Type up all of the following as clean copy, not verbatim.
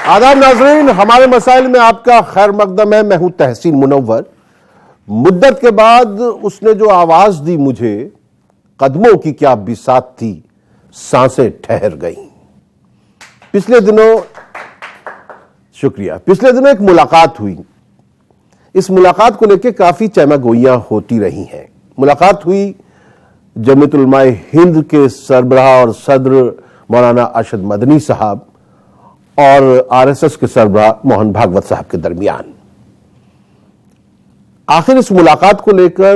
आदाब नाज़रीन, हमारे मसाइल में आपका खैर मकदम है। मैं हूं तहसीन मुनव्वर। मुद्दत के बाद उसने जो आवाज दी मुझे, कदमों की क्या बिसात थी, सांसें ठहर गईं। पिछले दिनों एक मुलाकात हुई। इस मुलाकात को लेकर काफी चहमगोइयां होती रही हैं। मुलाकात हुई जमीयत उलमाए हिंद के सरबराह और सदर मौलाना अरशद मदनी साहब और आरएसएस के सरबराह मोहन भागवत साहब के दरमियान। आखिर इस मुलाकात को लेकर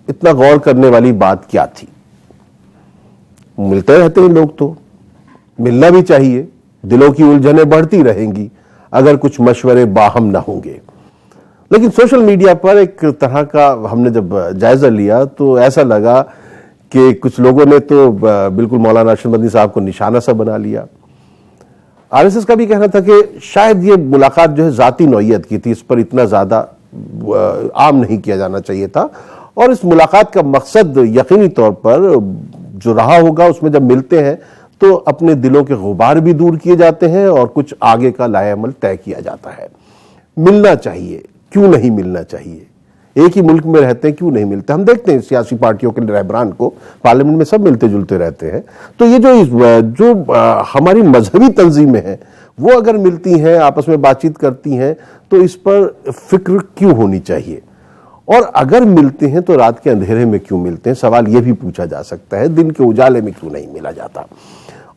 इतना गौर करने वाली बात क्या थी? मिलते रहते हैं लोग, तो मिलना भी चाहिए। दिलों की उलझनें बढ़ती रहेंगी अगर कुछ मशवरे बाहम ना होंगे। लेकिन सोशल मीडिया पर एक तरह का हमने जब जायजा लिया तो ऐसा लगा कि कुछ लोगों ने तो बिल्कुल मौलाना अरशद मदनी साहब को निशाना सा बना लिया। आरएसएस का भी कहना था कि शायद ये मुलाकात जो है जाती नौयत की थी, इस पर इतना ज्यादा आम नहीं किया जाना चाहिए था। और इस मुलाकात का मकसद यकीनी तौर पर जो रहा होगा, उसमें जब मिलते हैं तो अपने दिलों के गुबार भी दूर किए जाते हैं और कुछ आगे का लाएअमल तय किया जाता है। मिलना चाहिए, क्यों नहीं मिलना चाहिए? एक ही मुल्क में रहते हैं, क्यों नहीं मिलते? हम देखते हैं सियासी पार्टियों के रहबरान को पार्लियामेंट में सब मिलते जुलते रहते हैं। तो ये जो हमारी मजहबी तंजीमें हैं वो अगर मिलती हैं, आपस में बातचीत करती हैं, तो इस पर फिक्र क्यों होनी चाहिए? और अगर मिलते हैं तो रात के अंधेरे में क्यों मिलते हैं? सवाल यह भी पूछा जा सकता है। दिन के उजाले में क्यों नहीं मिला जाता?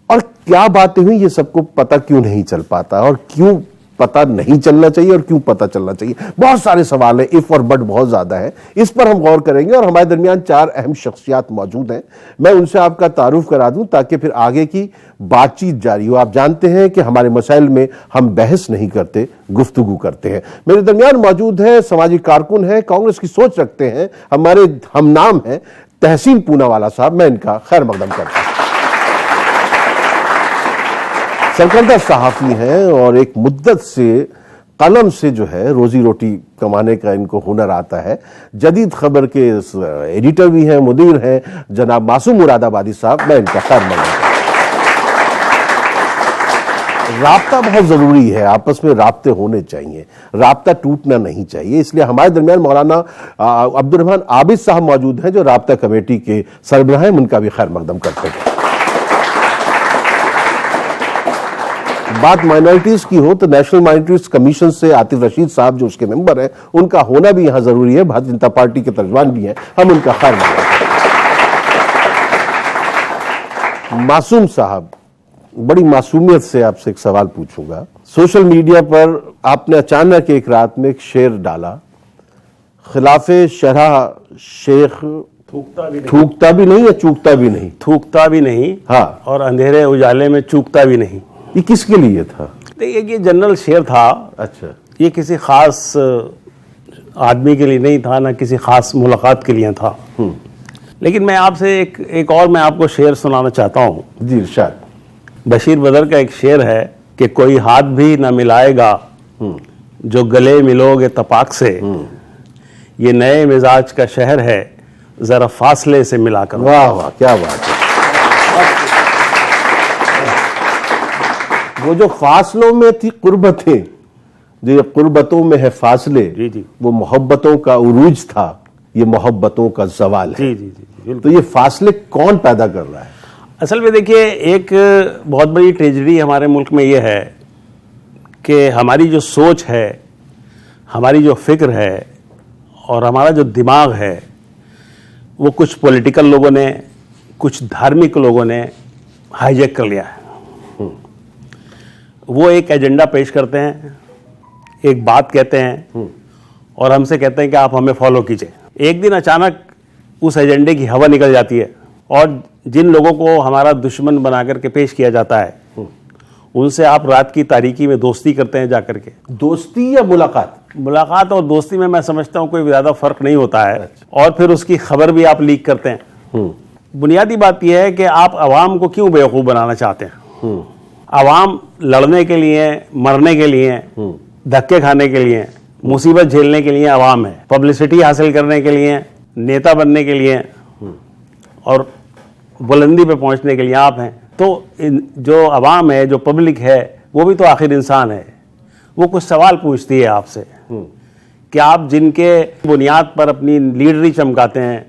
और क्या बातें हुई ये सबको पता क्यों नहीं चल पाता? और क्यों पता नहीं चलना चाहिए और क्यों पता चलना चाहिए? बहुत सारे सवाल हैं, इफ और बट बहुत ज्यादा है। इस पर हम गौर करेंगे और हमारे दरमियान चार अहम शख्सियात मौजूद हैं। मैं उनसे आपका तारुफ करा दूं ताकि फिर आगे की बातचीत जारी हो। आप जानते हैं कि हमारे मसाइल में हम बहस नहीं करते, गुफ्तगू करते हैं। मेरे दरमियान मौजूद है समाजी कारकुन है, कांग्रेस की सोच रखते हैं, हमारे हम नाम है तहसीन पूनावाला साहब। मैं इनका खैर मकदम करता हूं। सरकंदा सहाफी हैं और एक मुद्दत से कलम से जो है रोजी रोटी कमाने का इनको हुनर आता है। जदीद खबर के एडिटर भी हैं, मुदीर हैं जनाब मासूम मुरादाबादी साहब। मैं इनका खैर मकदम करता हूं। राब्ता बहुत जरूरी है, आपस में राब्ते होने चाहिए, राब्ता टूटना नहीं चाहिए। इसलिए हमारे दरमियान मौलाना अब्दुर्रहमान आबिद साहब मौजूद हैं जो राब्ता कमेटी के सरबराह हैं। उनका भी खैर मकदम करते हैं। बात माइनॉरिटीज की हो तो नेशनल माइनॉरिटीज कमीशन से आतिफ रशीद साहब जो उसके मेंबर हैं, उनका होना भी यहां जरूरी है। भारतीय जनता पार्टी के तर्जमान भी हैं, हम उनका खैर मकदम करते हैं। मासूम साहब, बड़ी मासूमियत से आपसे एक सवाल पूछूंगा। सोशल मीडिया पर आपने अचानक एक रात में एक शेर डाला, खिलाफे शरह शेख थूकता भी नहीं या चूकता भी नहीं? थूकता भी नहीं, हाँ, और अंधेरे उजाले में चूकता भी नहीं। ये किसके लिए था? देखिए, ये जनरल शेर था। अच्छा, ये किसी खास आदमी के लिए नहीं था, ना किसी खास मुलाकात के लिए था। लेकिन मैं आपसे एक और मैं आपको शेर सुनाना चाहता हूँ। जी इरशाद। बशीर बदर का एक शेर है कि कोई हाथ भी ना मिलाएगा जो गले मिलोगे तपाक से, ये नए मिजाज का शहर है जरा फासले से मिलाकर। वाह वाह, क्या बात है। वो जो फासलों में थी कुर्बतें, जो ये कुर्बतों में है फासले, जी जी, वो मोहब्बतों का उरूज था, ये मोहब्बतों का जवाल है। जी जी जी, तो ये फासले कौन पैदा कर रहा है? असल में देखिए, एक बहुत बड़ी ट्रेजेडी हमारे मुल्क में ये है कि हमारी जो सोच है, हमारी जो फिक्र है और हमारा जो दिमाग है, वो कुछ पॉलिटिकल लोगों ने, कुछ धार्मिक लोगों ने हाईजैक कर लिया है। वो एक एजेंडा पेश करते हैं, एक बात कहते हैं और हमसे कहते हैं कि आप हमें फॉलो कीजिए। एक दिन अचानक उस एजेंडे की हवा निकल जाती है और जिन लोगों को हमारा दुश्मन बना करके पेश किया जाता है, उनसे आप रात की तारीकी में दोस्ती करते हैं जाकर के। दोस्ती या मुलाकात? मुलाकात और दोस्ती में मैं समझता हूँ कोई ज़्यादा फर्क नहीं होता है। और फिर उसकी खबर भी आप लीक करते हैं। बुनियादी बात यह है कि आप आवाम को क्यों बेवकूफ़ बनाना चाहते हैं? आवाम लड़ने के लिए, मरने के लिए, धक्के खाने के लिए, मुसीबत झेलने के लिए आवाम है। पब्लिसिटी हासिल करने के लिए, नेता बनने के लिए और बुलंदी पे पहुंचने के लिए आप हैं। तो जो आवाम है, जो पब्लिक है, वो भी तो आखिर इंसान है। वो कुछ सवाल पूछती है आपसे कि आप जिनके बुनियाद पर अपनी लीडरी चमकाते हैं,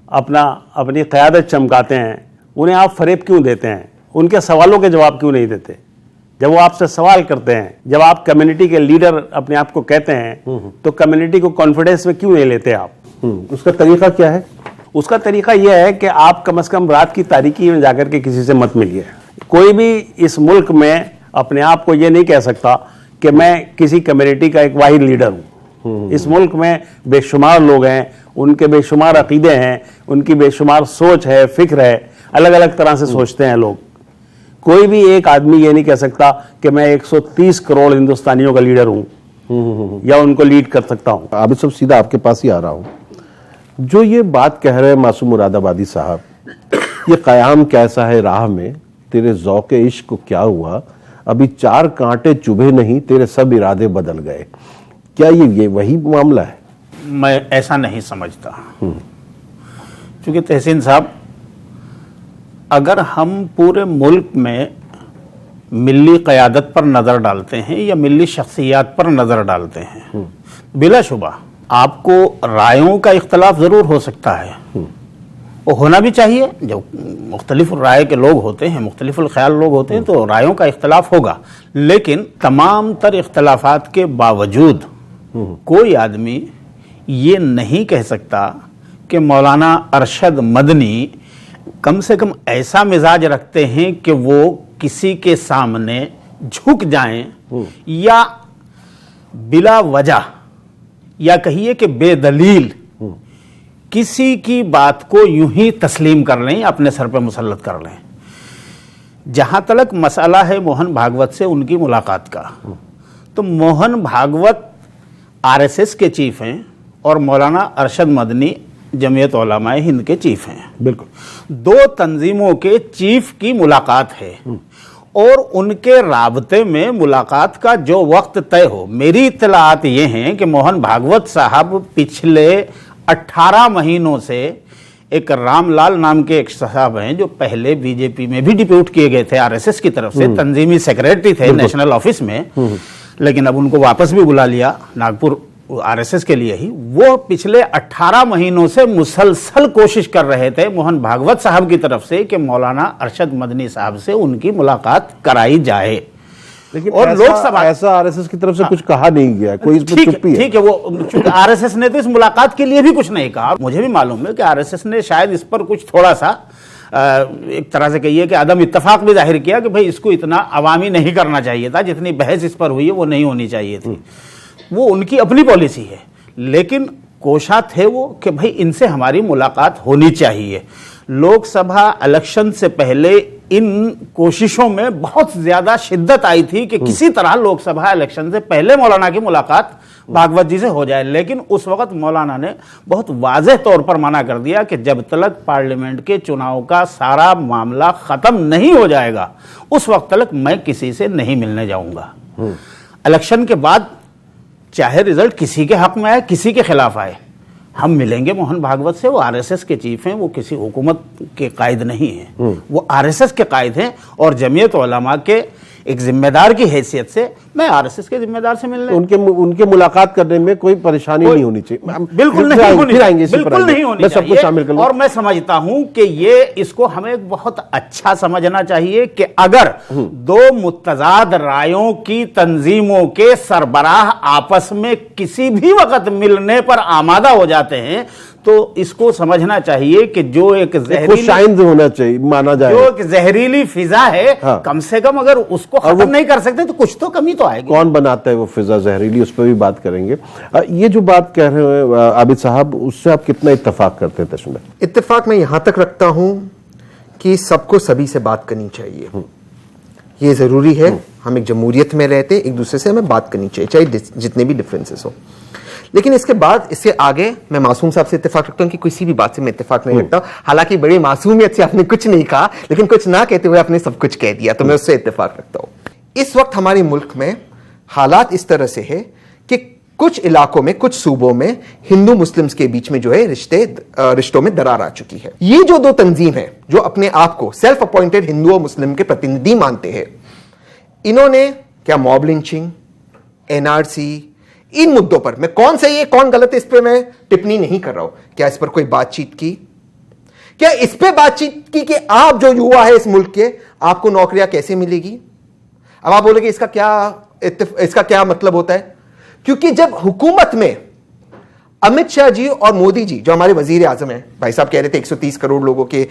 अपनी क़यादत चमकाते हैं, उन्हें आप फ़रेब क्यों देते हैं? उनके सवालों के जवाब क्यों नहीं देते? जब वो आपसे सवाल करते हैं, जब आप कम्युनिटी के लीडर अपने आप को कहते हैं, तो कम्युनिटी को कॉन्फिडेंस में क्यों नहीं लेते आप? उसका तरीका क्या है? उसका तरीका यह है कि आप कम से कम रात की तारीकी में जाकर के किसी से मत मिलिए। कोई भी इस मुल्क में अपने आप को यह नहीं कह सकता कि मैं किसी कम्युनिटी का एक वाहिद लीडर हूँ। इस मुल्क में बेशुमार लोग हैं, उनके बेशुमार अकीदे हैं, उनकी बेशुमार सोच है, फिक्र है, अलग अलग तरह से सोचते हैं लोग। कोई भी एक आदमी ये नहीं कह सकता कि मैं 130 करोड़ हिंदुस्तानियों का लीडर हूँ या उनको लीड कर सकता हूँ। आबिद साहब, सीधा आपके पास ही आ रहा हूँ। जो ये बात कह रहे हैं मासूम मुरादाबादी साहब, ये क़याम कैसा है राह में, तेरे ज़ौक़े इश्क को क्या हुआ, अभी 4 कांटे चुभे नहीं, तेरे सब इरादे बदल गए, क्या ये वही मामला है? मैं ऐसा नहीं समझता। क्योंकि तहसीन साहब, अगर हम पूरे मुल्क में मिली क़यादत पर नज़र डालते हैं या मिली शख्सियात पर नज़र डालते हैं, बिलाशुबा आपको रायों का इख्तलाफ ज़रूर हो सकता है, वो होना भी चाहिए। जब मुख्तलिफ राय के लोग होते हैं, मुख्तलिफ ख्याल लोग होते हैं, तो रायों का इख्तलाफ होगा। लेकिन तमाम तर इख्तलाफात के बावजूद कोई आदमी ये नहीं कह सकता कि मौलाना अरशद मदनी कम से कम ऐसा मिजाज रखते हैं कि वो किसी के सामने झुक जाएं या बिला वजह या कहिए कि बेदलील किसी की बात को यूं ही तस्लीम कर लें, अपने सर पे मुसल्लत कर लें। जहां तक मसला है मोहन भागवत से उनकी मुलाकात का, तो मोहन भागवत आरएसएस के चीफ हैं और मौलाना अरशद मदनी जमीयत उलमाए हिंद के चीफ हैं। बिल्कुल 2 तंजीमों के चीफ की मुलाकात है और उनके राबते में मुलाकात का जो वक्त तय हो, मेरी इत्तलात ये हैं कि मोहन भागवत साहब पिछले 18 महीनों से, एक रामलाल नाम के एक साहब हैं जो पहले बीजेपी में भी डिप्यूट किए गए थे आरएसएस की तरफ से, तंजीमी सेक्रेटरी थे नेशनल ऑफिस में, लेकिन अब उनको वापस भी बुला लिया नागपुर आरएसएस के लिए ही। वो पिछले 18 महीनों से मुसलसल कोशिश कर रहे थे मोहन भागवत साहब की तरफ से कि मौलाना अरशद मदनी साहब से उनकी मुलाकात कराई जाए। लेकिन और लोकसभा ऐसा आरएसएस की तरफ से कुछ कहा नहीं गया, कोई इस पर चुप्पी है। ठीक है, वो आरएसएस ने तो इस मुलाकात के लिए भी कुछ नहीं कहा। मुझे भी मालूम है कि आरएसएस ने शायद इस पर कुछ थोड़ा सा एक तरह से कहिए कि अदम इत्तफाक भी जाहिर किया कि भाई इसको इतना अवामी नहीं करना चाहिए था, जितनी बहस इस पर हुई है वो नहीं होनी चाहिए थी। वो उनकी अपनी पॉलिसी है, लेकिन कोशा थे वो कि भाई इनसे हमारी मुलाकात होनी चाहिए। लोकसभा इलेक्शन से पहले इन कोशिशों में बहुत ज्यादा शिद्दत आई थी कि किसी तरह लोकसभा इलेक्शन से पहले मौलाना की मुलाकात भागवत जी से हो जाए, लेकिन उस वक्त मौलाना ने बहुत वाज़ेह तौर पर मना कर दिया कि जब तक पार्लियामेंट के चुनाव का सारा मामला खत्म नहीं हो जाएगा उस वक्त तक मैं किसी से नहीं मिलने जाऊंगा। इलेक्शन के बाद चाहे रिजल्ट किसी के हक में आए, किसी के खिलाफ आए, हम मिलेंगे मोहन भागवत से। वो आरएसएस के चीफ हैं, वो किसी हुकूमत के कायद नहीं हैं, वो आरएसएस के कायद हैं और जमीयत उलमा के एक जिम्मेदार की हैसियत से मैं आरएसएस के जिम्मेदार से मिलने, उनके मुलाकात करने में कोई परेशानी नहीं होनी चाहिए। बिल्कुल नहीं होनी सबको शामिल कर। और मैं समझता हूं कि ये इसको हमें बहुत अच्छा समझना चाहिए कि अगर 2 मुतजाद रायों की तंजीमों के सरबराह आपस में किसी भी वक्त मिलने पर आमादा हो जाते हैं तो इसको समझना चाहिए कि जो एक जहरीली होना चाहिए, माना जाए, जो एक जहरीली फिजा है, हाँ, कम से कम अगर उसको खत्म नहीं कर सकते तो कुछ तो कमी तो आएगी। कौन बनाता है वो फिजा जहरीली, उस पर भी बात करेंगे। ये जो बात कह रहे हैं आबिद साहब, उससे आप कितना इत्तेफाक करते हैं? तस्मीर इत्तेफाक मैं यहां तक रखता हूं कि सबको सभी से बात करनी चाहिए, ये जरूरी है। हम एक जमहूरियत में रहते हैं, एक दूसरे से हमें बात करनी चाहिए, चाहे जितने भी डिफरेंसेस हो। लेकिन इसके बाद, इससे आगे मैं मासूम साहब से इत्तेफाक रखता हूं कि किसी भी बात से मैं इत्तेफाक नहीं रखता। हालांकि बड़ी मासूमियत से आपने कुछ नहीं कहा, लेकिन कुछ ना कहते हुए आपने सब कुछ कह दिया, तो मैं उससे इत्तेफाक रखता हूं। इस वक्त हमारे मुल्क में हालात इस तरह से है कि कुछ इलाकों में, कुछ सूबों में हिंदू मुस्लिम्स के बीच में जो है रिश्तों में दरार आ चुकी है। ये जो 2 तंजीम है जो अपने आप को सेल्फ अपॉइंटेड हिंदू और मुस्लिम के प्रतिनिधि मानते हैं, इन्होंने क्या मॉब लिंचिंग, एनआरसी, इन मुद्दों पर मैं कौन सही है कौन गलत है इस पर मैं टिप्पणी नहीं कर रहा हूं, क्या इस पर कोई बातचीत की? क्या इस पे बातचीत की कि आप जो युवा है इस मुल्क के, आपको नौकरियां कैसे मिलेगी? अब आप बोलेंगे इसका क्या मतलब होता है? क्योंकि जब हुकूमत में अमित शाह जी और मोदी जी जो हमारे वजीर आजम हैं, भाई साहब कह रहे थे 130 करोड़ लोगों के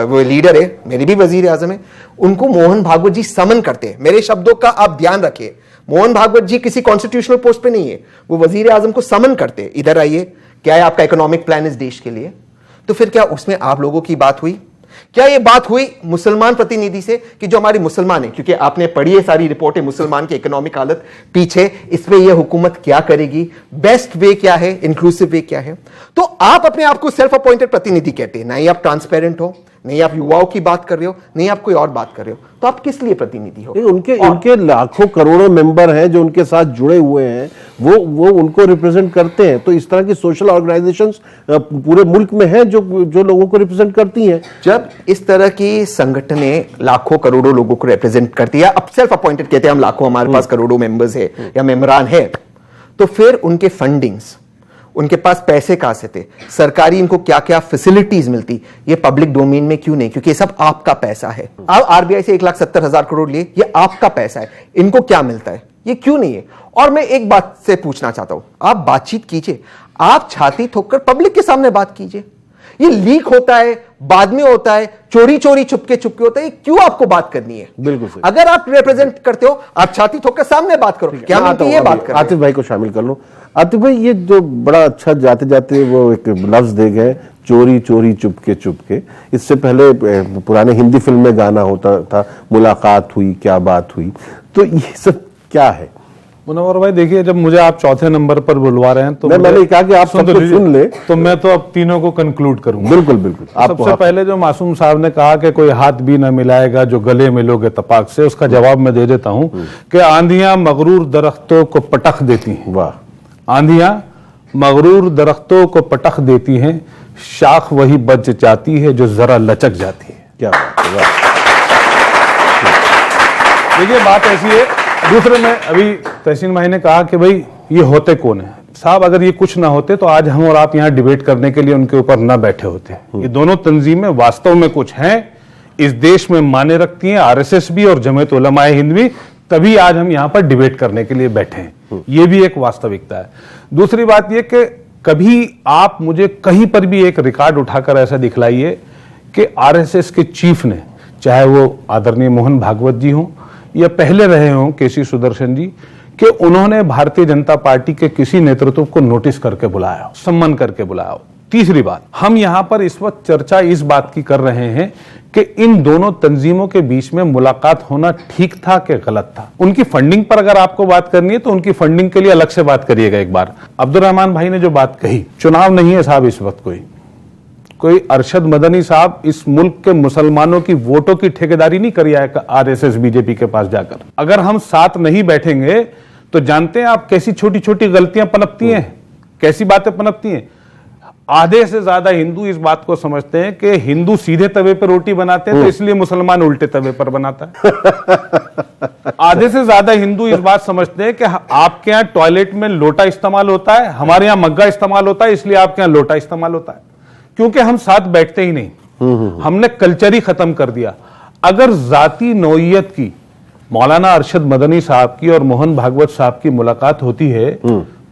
वो लीडर है, मेरे भी वजीर आजम है, उनको मोहन भागवत जी समन करते हैं। मेरे शब्दों का आप ध्यान रखिए, मोहन भागवत जी किसी कॉन्स्टिट्यूशनल पोस्ट पे नहीं है, वो वजीर आजम को समन करते हैं, इधर आइए, क्या है आपका इकोनॉमिक प्लान इस देश के लिए? तो फिर क्या उसमें आप लोगों की बात हुई? क्या ये बात हुई मुसलमान प्रतिनिधि से कि जो हमारी मुसलमान है, क्योंकि आपने पढ़ी है सारी रिपोर्टें, मुसलमान की इकोनॉमिक हालत पीछे, इस पे ये हुकूमत क्या करेगी, बेस्ट वे क्या है, इंक्लूसिव वे क्या है? तो आप अपने आप को सेल्फ अपॉइंटेड प्रतिनिधि कहते हैं, नहीं आप ट्रांसपेरेंट हो, नहीं आप युवाओं की बात कर रहे हो, नहीं आप कोई और बात कर रहे हो, तो आप किस लिए प्रतिनिधि हो? उनके लाखों करोड़ों मेंबर हैं जो उनके साथ जुड़े हुए हैं, वो उनको रिप्रेजेंट करते हैं। तो इस तरह की सोशल ऑर्गेनाइजेशंस पूरे मुल्क में हैं जो लोगों को रिप्रेजेंट करती हैं। जब इस तरह की संगठनें लाखों करोड़ों लोगों को रिप्रेजेंट करती है, अब सेल्फ अपॉइंटेड कहते हैं हम लाखों, हमारे पास करोड़ों मेंबर्स है या मेंबरान है, तो फिर उनके फंडिंग्स, उनके पास पैसे कहां से थे, सरकारी इनको क्या क्या फैसिलिटीज मिलती, ये पब्लिक डोमेन में क्यों नहीं? क्योंकि ये सब आपका पैसा है। आप आरबीआई से 1,70,000 करोड़ लिए, ये आपका पैसा है, इनको क्या मिलता है, ये क्यों नहीं है? और मैं एक बात से पूछना चाहता हूं, आप बातचीत कीजिए, आप छाती ठोककर पब्लिक के सामने बात कीजिए। ये लीक होता है, बाद में होता है, चोरी चोरी चुपके चुपके होता है, क्यों आपको बात करनी है? बिल्कुल सही। अगर आप रिप्रेजेंट करते हो, आप छाती ठोककर सामने बात करो। क्या मैं ये बात कर? आतिफ भाई को शामिल कर लो। आतिफ भाई, ये जो बड़ा अच्छा जाते जाते वो एक लफ्ज दे गए, चोरी चोरी चुपके चुपके, इससे पहले पुराने हिंदी फिल्म में गाना होता था, मुलाकात हुई क्या बात हुई, तो ये सब क्या है? मुनव्वर भाई देखिए, जब मुझे आप चौथे नंबर पर बुलवा रहे हैं तो मैंने कहा कि आप सबको सुन ले, तो मैं तो अब तीनों को कंक्लूड करूंगा। बिल्कुल बिल्कुल। सबसे पहले जो मासूम साहब ने कहा कि कोई हाथ भी न मिलाएगा जो गले मिलोगे तपाक से, उसका जवाब मैं दे देता हूं कि आंधियां मगरूर दरख्तों को पटख देती हैं। वाह। आंधियां मगरूर दरख्तों को पटख देती हैं, शाख वही बच जाती है जो जरा लचक जाती है। क्या बात है, वाह। देखिए बात ऐसी है, दूसरे में अभी तहसीन भाई ने कहा कि भाई ये होते कौन है साहब, अगर ये कुछ ना होते तो आज हम और आप यहाँ डिबेट करने के लिए उनके ऊपर ना बैठे होते। ये दोनों तंजीमें वास्तव में कुछ हैं, इस देश में माने रखती हैं, आरएसएस भी और जमीयत उलमा हिंद भी, तभी आज हम यहाँ पर डिबेट करने के लिए बैठे हैं। ये भी एक वास्तविकता है। दूसरी बात ये कि कभी आप मुझे कहीं पर भी एक रिकॉर्ड उठाकर ऐसा दिखलाइए कि आरएसएस के चीफ ने, चाहे वो आदरणीय मोहन भागवत जी हों या पहले रहे हों केसी सुदर्शन जी, कि उन्होंने भारतीय जनता पार्टी के किसी नेतृत्व को नोटिस करके बुलाया, सम्मान करके बुलाया। तीसरी बात, हम यहां पर इस वक्त चर्चा इस बात की कर रहे हैं कि इन दोनों तंजीमों के बीच में मुलाकात होना ठीक था कि गलत था। उनकी फंडिंग पर अगर आपको बात करनी है तो उनकी फंडिंग के लिए अलग से बात करिएगा एक बार। अब्दुल रहमान भाई ने जो बात कही, चुनाव नहीं है साहब इस वक्त, कोई अरशद मदनी साहब इस मुल्क के मुसलमानों की वोटों की ठेकेदारी नहीं करी है आरएसएस बीजेपी के पास जाकर। अगर हम साथ नहीं बैठेंगे तो जानते हैं आप कैसी छोटी छोटी गलतियां पनपती हैं, कैसी बातें पनपती हैं। आधे से ज्यादा हिंदू इस बात को समझते हैं कि हिंदू सीधे तवे पर रोटी बनाते हैं तो इसलिए मुसलमान उल्टे तवे पर बनाता है। आधे से ज्यादा हिंदू इस बात समझते हैं कि आपके यहाँ टॉयलेट में लोटा इस्तेमाल होता है, हमारे यहाँ मग्गा इस्तेमाल होता है, इसलिए आपके यहाँ लोटा इस्तेमाल होता है, क्योंकि हम साथ बैठते ही नहीं। हमने कल्चर ही खत्म कर दिया। अगर जाती नौइयत की मौलाना अरशद मदनी साहब की और मोहन भागवत साहब की मुलाकात होती है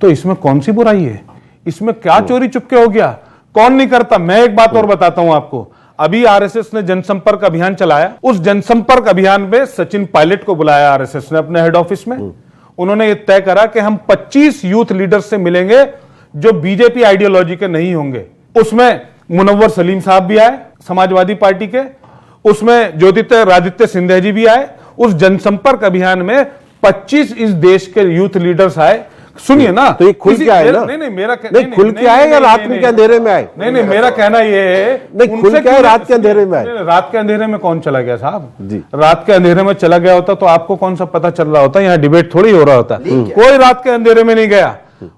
तो इसमें कौन सी बुराई है? इसमें क्या चोरी चुपके हो गया? कौन नहीं करता? मैं एक बात और बताता हूं आपको, अभी आरएसएस ने जनसंपर्क अभियान चलाया, उस जनसंपर्क अभियान में सचिन पायलट को बुलाया आरएसएस ने अपने हेड ऑफिस में। उन्होंने ये तय करा कि हम 25 यूथ लीडर्स से मिलेंगे जो बीजेपी आइडियोलॉजी के नहीं होंगे। उसमें मुनव्वर सलीम साहब भी आए समाजवादी पार्टी के, उसमें ज्योतिरादित्य सिंधिया जी भी आए। उस जनसंपर्क अभियान में 25 इस देश के यूथ लीडर्स आए। सुनिए ना, तो ये खुल के आए ना? नहीं मेरा नहीं खुल के आए या रात में के अंधेरे में आए? नहीं मेरा कहना ये है, नहीं खुल के आए रात के अंधेरे में आए? रात के अंधेरे में कौन चला गया साहब जी? रात के अंधेरे में चला गया होता तो आपको कौन सा पता चल रहा होता? यहाँ डिबेट थोड़ी हो रहा होता। कोई रात के अंधेरे में नहीं गया,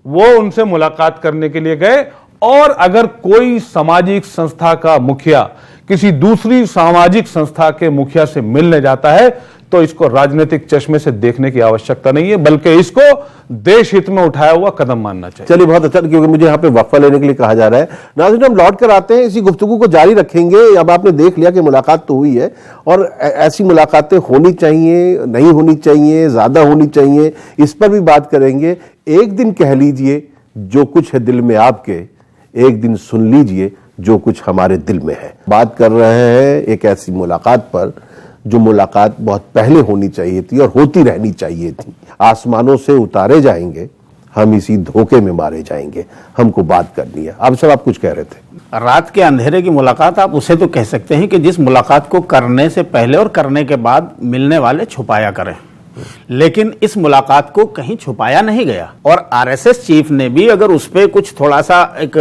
वो उनसे मुलाकात करने के लिए गए। और अगर कोई सामाजिक संस्था का मुखिया किसी दूसरी सामाजिक संस्था के मुखिया से मिलने जाता है तो इसको राजनीतिक चश्मे से देखने की आवश्यकता नहीं है, बल्कि इसको देश हित में उठाया हुआ कदम मानना चाहिए। चलिए, बहुत अच्छा, क्योंकि मुझे यहाँ पे वक्फा लेने के लिए कहा जा रहा है। नाज़रीन, हम लौट कर आते हैं, इसी गुफ्तगू को जारी रखेंगे। अब आपने देख लिया कि मुलाकात तो हुई है, और ऐसी मुलाकातें होनी चाहिए, नहीं होनी चाहिए, ज्यादा होनी चाहिए, इस पर भी बात करेंगे। एक दिन कह लीजिए जो कुछ है दिल में आपके, एक दिन सुन लीजिए जो कुछ हमारे दिल में है। बात कर रहे हैं एक ऐसी मुलाकात पर जो मुलाकात बहुत पहले होनी चाहिए थी और होती रहनी चाहिए थी। आसमानों से उतारे जाएंगे, हम इसी धोखे में मारे जाएंगे, हमको बात करनी है। अब सर, आप कुछ कह रहे थे। रात के अंधेरे की मुलाकात आप उसे तो कह सकते हैं कि जिस मुलाकात को करने से पहले और करने के बाद मिलने वाले छुपाया करें, लेकिन इस मुलाकात को कहीं छुपाया नहीं गया। और आरएसएस चीफ ने भी अगर उस पर कुछ थोड़ा सा एक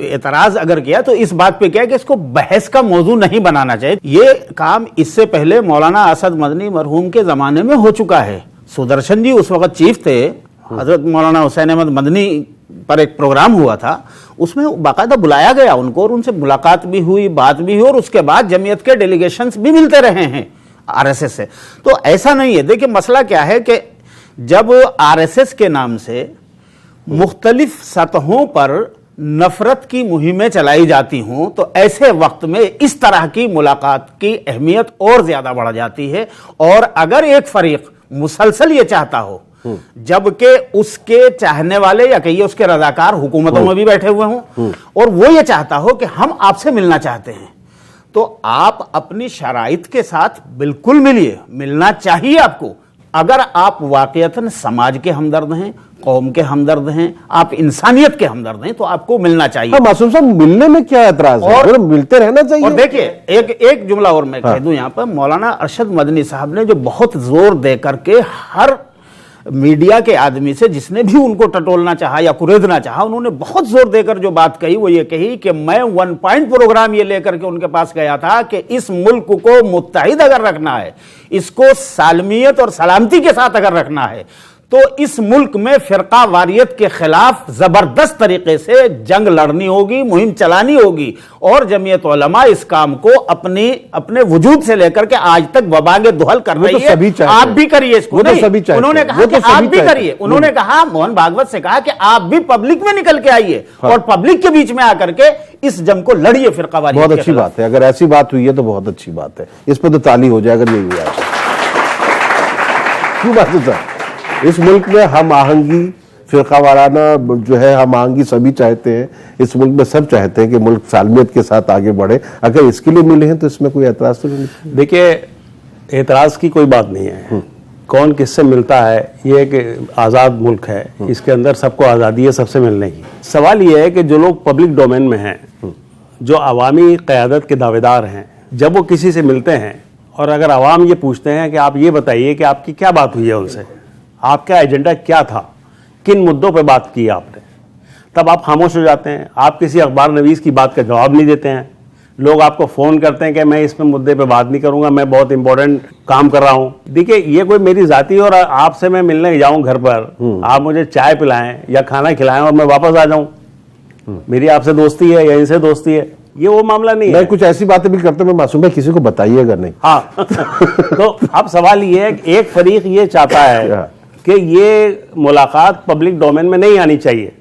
एतराज अगर किया तो इस बात पे किया कि इसको बहस का मौजू नहीं बनाना चाहिए। ये काम इससे पहले मौलाना असद मदनी मरहूम के जमाने में हो चुका है। सुदर्शन जी उस वक्त चीफ थे, हजरत मौलाना हुसैन अहमद मदनी पर एक प्रोग्राम हुआ था, उसमें बाकायदा बुलाया गया उनको और उनसे मुलाकात भी हुई, बात भी हुई, और उसके बाद जमीयत के डेलीगेशंस भी मिलते रहे हैं आरएसएस से। तो ऐसा नहीं है। देखिए, मसला क्या है कि जब आरएसएस के नाम से मुख्तलिफ सतहों पर नफरत की मुहिमें चलाई जाती हों तो ऐसे वक्त में इस तरह की मुलाकात की अहमियत और ज्यादा बढ़ जाती है। और अगर एक फरीक मुसलसल ये चाहता हो, जबकि उसके चाहने वाले या कहिए उसके रजाकार हुकूमतों में भी बैठे हुए हों, और वो ये चाहता हो कि हम आपसे मिलना चाहते हैं, तो आप अपनी शराइत के साथ बिल्कुल मिलिए, मिलना चाहिए आपको। अगर आप वाकईतन समाज के हमदर्द हैं, कौम के हमदर्द हैं, आप इंसानियत के हमदर्द हैं, तो आपको मिलना चाहिए। हाँ, मासूम साहब, मिलने में क्या एतराज है? और मिलते रहना चाहिए। और देखिए, एक जुमला और मैं कह दूं यहाँ पर, मौलाना अरशद मदनी साहब ने जो बहुत जोर दे करके हर मीडिया के आदमी से जिसने भी उनको टटोलना चाहा या कुरेदना चाहा, उन्होंने बहुत जोर देकर जो बात कही वो ये कही कि मैं 1 पॉइंट प्रोग्राम ये लेकर के उनके पास गया था कि इस मुल्क को मुत्तहिद अगर रखना है, इसको सालमियत और सलामती के साथ अगर रखना है, तो इस मुल्क में फिरका वारियत के खिलाफ जबरदस्त तरीके से जंग लड़नी होगी, मुहिम चलानी होगी। और जमीयत उलमा इस काम को अपने वजूद से लेकर के आज तक वबांगे दुहल कर रही है। आप भी करिए इसको। उन्होंने कहा कि आप भी करिए। उन्होंने कहा, मोहन भागवत से कहा कि आप भी पब्लिक में निकल के आइए और पब्लिक के बीच में आकर के इस जंग को लड़िए फिरका वारियत। बहुत अच्छी बात है। अगर ऐसी बात हुई है तो बहुत अच्छी बात है। इस पर तो ताली हो जाए अगर यही हुआ। क्यों बात है सर? इस मुल्क में हम आहंगी, फिरका वाराना जो है, हम आहंगी सभी चाहते हैं। इस मुल्क में सब चाहते हैं कि मुल्क सालमियत के साथ आगे बढ़े। अगर इसके लिए मिले हैं तो इसमें कोई एतराज तो नहीं? देखिए, एतराज की कोई बात नहीं है। कौन किससे मिलता है, ये एक आज़ाद मुल्क है, इसके अंदर सबको आज़ादी है सबसे मिलने की। सवाल ये है कि जो लोग पब्लिक डोमेन में हैं, जो अवामी क़यादत के दावेदार हैं, जब वो किसी से मिलते हैं और अगर अवाम ये पूछते हैं कि आप ये बताइए कि आपकी क्या बात हुई है उनसे, आपका एजेंडा क्या था, किन मुद्दों पर बात की आपने, तब आप खामोश हो जाते हैं। आप किसी अखबार नवीस की बात का जवाब नहीं देते हैं। लोग आपको फ़ोन करते हैं कि मैं इस मुद्दे पे बात नहीं करूंगा, मैं बहुत इंपॉर्टेंट काम कर रहा हूं। देखिए, ये कोई मेरी जाती और आपसे मैं मिलने जाऊं घर पर, आप मुझे चाय पिलाएं या खाना खिलाएं और मैं वापस आ जाऊं, मेरी आपसे दोस्ती है या इनसे दोस्ती है, ये वो मामला नहीं है। कुछ ऐसी बातें भी करते मैं मासूम भाई, किसी को बताइए अगर नहीं। हाँ तो अब सवाल ये है कि एक फरीक ये चाहता है कि ये मुलाकात पब्लिक डोमेन में नहीं आनी चाहिए,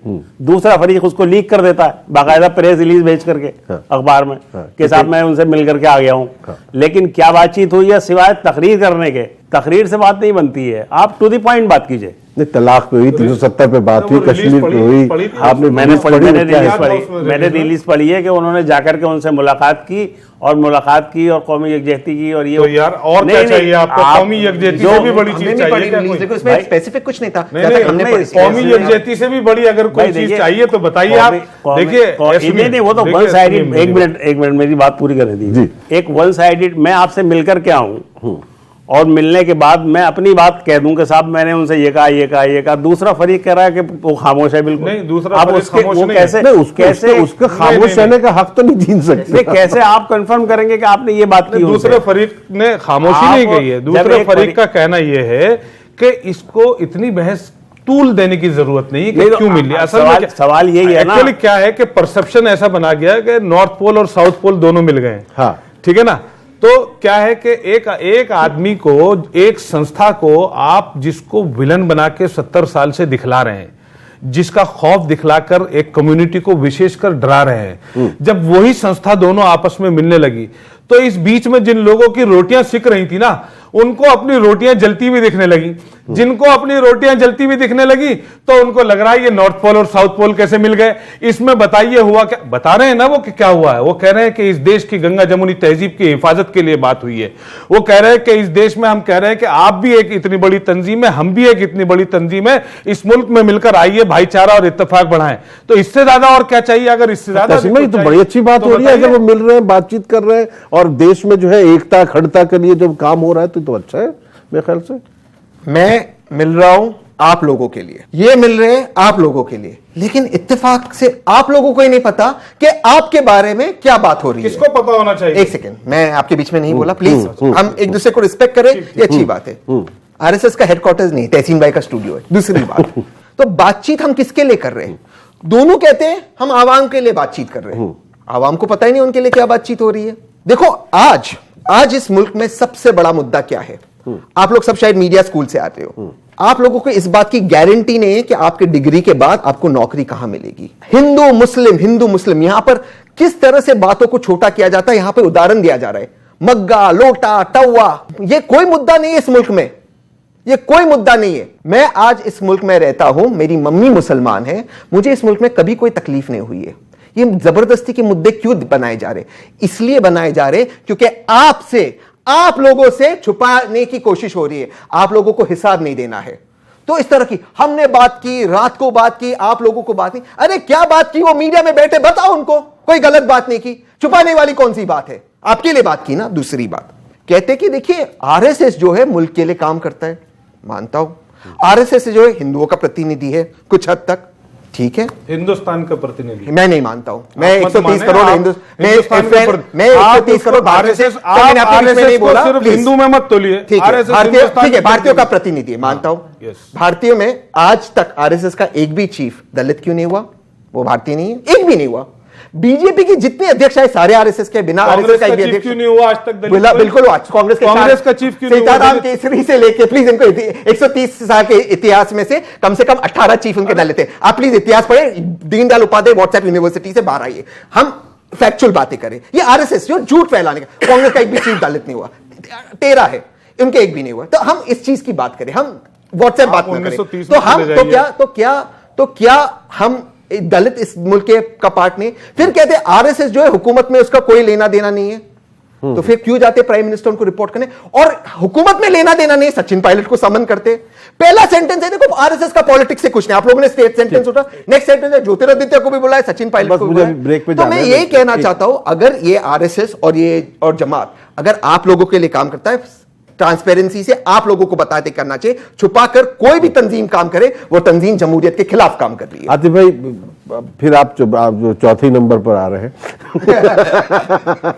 दूसरा फरीक उसको लीक कर देता है बाकायदा प्रेस रिलीज भेज करके अखबार में कि साहब मैं उनसे मिल करके आ गया हूं। लेकिन क्या बातचीत हुई है सिवाय तकरीर करने के? तकरीर से बात नहीं बनती है, आप टू द पॉइंट बात कीजिए। तलाक पे हुई, 370 पे बात हुई, कश्मीर पे हुई, आपने मैंने रिलीज पढ़ी है कि उन्होंने जाकर के उनसे मुलाकात की और कौमी यकजहती की। और ये तो यार और क्या चाहिए आपको? कौमी यकजहती से भी बड़ी चीज चाहिए? इसमें स्पेसिफिक कुछ नहीं था। कौमी यकजहती से भी बड़ी अगर कोई चीज चाहिए तो बताइए आप। देखिए, नहीं वो तो वन साइडेड। एक मिनट मेरी बात पूरी करने दीजिए। एक वन साइडेड मैं आपसे मिलकर के आऊं और मिलने के बाद मैं अपनी बात कह दूं कि साहब मैंने उनसे ये कहा। दूसरा फरीक कह रहा है कि वो खामोश है। बिल्कुल नहीं, दूसरा आप उसके उसका खामोश रहने का हक तो नहीं छीन सकते। कैसे आप कंफर्म करेंगे कि आपने ये बात की? दूसरे फरीक ने खामोशी नहीं कही है। दूसरे फरीक का कहना यह है कि इसको इतनी बहस टूल देने की जरूरत नहीं है कि क्यों मिली। असल में सवाल यही है ना, एक्चुअली क्या है कि परसेप्शन ऐसा बना गया कि नॉर्थ पोल और साउथ पोल दोनों मिल गए। हाँ, ठीक है ना। तो क्या है कि एक आदमी को, एक संस्था को आप जिसको विलन बना के 70 साल से दिखला रहे हैं, जिसका खौफ दिखलाकर एक कम्युनिटी को विशेषकर डरा रहे हैं, जब वही संस्था दोनों आपस में मिलने लगी तो इस बीच में जिन लोगों की रोटियां सिक रही थी ना, उनको अपनी रोटियां जलती हुई दिखने लगी। जिनको अपनी रोटियां जलती हुई दिखने लगी तो उनको लग रहा है ये नॉर्थ पोल और साउथ पोल कैसे मिल गए। इसमें बताइए हुआ क्या, बता रहे हैं ना वो कि क्या हुआ है। वो कह रहे हैं कि इस देश की गंगा जमुनी तहजीब की हिफाजत के लिए बात हुई है। वो कह रहे हैं कि इस देश में हम कह रहे हैं कि आप भी एक इतनी बड़ी तंजीम है, हम भी एक इतनी बड़ी तंजीम है, इस मुल्क में मिलकर आइए, भाईचारा और इत्तेफाक बढ़ाएं। तो इससे ज्यादा और क्या चाहिए। अगर इससे ज्यादा तो बड़ी अच्छी बात हो रही है अगर वो मिल रहे हैं, बातचीत कर रहे हैं और देश में जो है एकता अखंडता के लिए जब काम हो रहा है तो अच्छा है मेरे ख्याल से। मैं मिल रहा हूं आप लोगों के लिए, ये मिल रहे हैं आप लोगों के लिए, लेकिन इत्तेफाक से आप लोगों को ही नहीं पता कि आपके बारे में क्या बात हो रही है। किसको पता होना चाहिए। एक सेकंड, मैं आपके बीच में नहीं बोला, प्लीज हम एक दूसरे को रिस्पेक्ट करें, ये अच्छी बात है। आरएसएस का हेडक्वार्टर्स नहीं, तहसीन भाई का स्टूडियो है। दूसरी बात, तो बातचीत हम किसके लिए कर रहे हैं। दोनों कहते हैं हम आवाम के लिए बातचीत कर रहे हैं, आवाम को पता ही नहीं उनके लिए क्या बातचीत हो रही है। देखो आज इस मुल्क में सबसे बड़ा मुद्दा क्या है। आप लोग सब शायद मीडिया स्कूल से आते हो, आप लोगों को इस बात की गारंटी नहीं है कि आपके डिग्री के बाद आपको नौकरी कहां मिलेगी। हिंदू मुस्लिम यहां पर किस तरह से बातों को छोटा किया जाता है, यहां पर उदाहरण दिया जा रहा है। मग्गा, लोटा, टव्वा, यह कोई मुद्दा नहीं है इस मुल्क में, यह कोई मुद्दा नहीं है। मैं आज इस मुल्क में रहता हूं, मेरी मम्मी मुसलमान है, मुझे इस मुल्क में कभी कोई तकलीफ नहीं हुई है। ये जबरदस्ती के मुद्दे क्यों बनाए जा रहे, इसलिए बनाए जा रहे क्योंकि आप लोगों से छुपाने की कोशिश हो रही है, आप लोगों को हिसाब नहीं देना है। तो इस तरह की हमने बात की, रात को बात की, आप लोगों को बात नहीं। अरे क्या बात की, वो मीडिया में बैठे बताओ उनको, कोई गलत बात नहीं की, छुपाने वाली कौन सी बात है, आपके लिए बात की ना। दूसरी बात कहते कि देखिए आरएसएस जो है मुल्क के लिए काम करता है, मानता हूं। आरएसएस जो है हिंदुओं का प्रतिनिधि है कुछ हद तक, ठीक है, हिंदुस्तान का प्रतिनिधि मैं नहीं मानता हूं। मैं 130 करोड़ मैं 130 करोड़ आरएसएस सिर्फ हिंदू में मत तोलिए, ठीक है, भारतीयों का प्रतिनिधि है, मानता हूं। भारतीयों में आज तक आरएसएस का एक भी चीफ दलित क्यों नहीं हुआ, वो भारतीय नहीं है, एक भी नहीं हुआ। बीजेपी के जितने अध्यक्ष है सारे आरएसएस के, बिना आरएसएस का एक भी अध्यक्ष क्यों नहीं हुआ आज तक। बिल्कुल कांग्रेस का चीफ क्यों नहीं हुआ। सीताराम केसरी से लेके प्लीज इनको 130 साल के इतिहास में से कम 18 चीफ उनके दलित है। आप प्लीज इतिहास पढ़े, दीनदयाल उपाध्याय व्हाट्सएप यूनिवर्सिटी से बाहर आइए, हम फैक्चुअल बातें करें। ये आरएसएस जो झूठ फैलाने का, कांग्रेस का एक भी चीफ दलित नहीं हुआ, टेरा है, उनके एक भी नहीं हुआ। तो हम इस चीज की बात करें, हम व्हाट्सएप बात ना करें। तो हम क्या हम दलित इस मुल्क के का पार्ट नहीं। फिर कहते हैं आरएसएस जो है हुकूमत में उसका कोई लेना देना नहीं है, तो फिर क्यों जाते प्राइम मिनिस्टर उनको रिपोर्ट करने। और हुकूमत में लेना देना नहीं, सचिन पायलट को समन करते। पहला सेंटेंस है देखो आरएसएस का पॉलिटिक्स से कुछ नहीं। आप लोगों ने स्टेट सेंटेंस उठा, नेक्स्ट सेंटेंस है ज्योतिरादित्य को भी बुलाया, सचिन पायलट को बुलाया। तो मैं यही कहना चाहता हूं, अगर ये आरएसएस और जमात अगर आप लोगों के लिए काम करता है, ट्रांसपेरेंसी से आप लोगों को बताते करना चाहिए। छुपाकर कोई भी तंजीम काम करे, वो तंजीम जमहूरियत के खिलाफ काम कर रही है। आतिफ भाई, फिर आप जो चौथे नंबर पर आ रहे हैं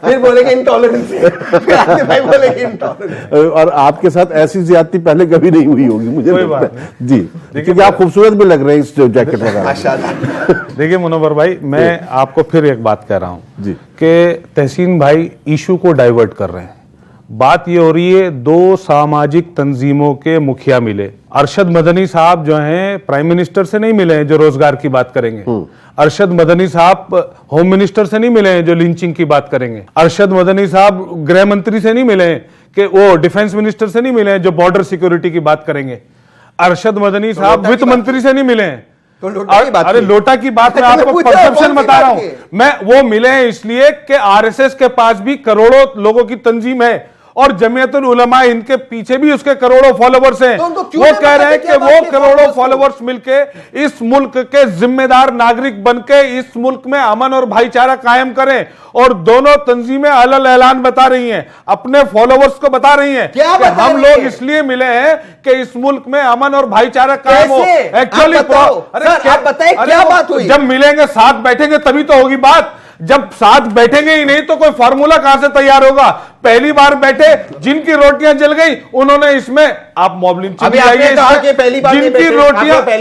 फिर बोलेंगे इंटॉलरेंस, आतिफ भाई बोलेंगे इंटॉलरेंस। और आपके साथ ऐसी ज्यादती पहले कभी नहीं हुई होगी मुझे जी, क्योंकि आप खूबसूरत भी लग रहे हैं इस जैकेट वगैरह। देखिए मुनव्वर भाई, मैं आपको फिर एक बात कह रहा हूं जी कि तहसीन भाई इशू को डाइवर्ट कर रहे हैं। बात ये हो रही है, दो सामाजिक तंजीमों के मुखिया मिले। अरशद मदनी साहब जो हैं प्राइम मिनिस्टर से नहीं मिले हैं जो रोजगार की बात करेंगे। अरशद मदनी साहब होम मिनिस्टर से नहीं मिले हैं जो लिंचिंग की बात करेंगे। अरशद मदनी साहब गृह मंत्री से नहीं मिले हैं कि वो डिफेंस मिनिस्टर से नहीं मिले हैं जो बॉर्डर सिक्योरिटी की बात करेंगे। अरशद मदनी साहब वित्त मंत्री से नहीं मिले हैं। अरे लोटा की बात मैं आपको परसेप्शन बता रहा हूं। मैं वो मिले हैं इसलिए कि आरएसएस के पास भी करोड़ों लोगों की तंजीम है और जमीयतुल उलमा इनके पीछे भी उसके करोड़ों फॉलोवर्स हैं। वो कह रहे हैं कि वो करोड़ों फॉलोवर्स मिलके इस मुल्क के जिम्मेदार नागरिक बनके इस मुल्क में अमन और भाईचारा कायम करें। और दोनों तंजीमें अलग ऐलान बता रही हैं, अपने फॉलोवर्स को बता रही हैं कि हम लोग इसलिए मिले हैं कि इस मुल्क में अमन और भाईचारा कायम हो। एक्चुअली अरे क्या बात हुई? जब मिलेंगे साथ बैठेंगे तभी तो होगी बात। जब साथ बैठेंगे ही नहीं तो कोई फार्मूला कहां से तैयार होगा? पहली बार बैठे, जिनकी रोटियां जल गई उन्होंने इसमें आप मॉब लिंचिंग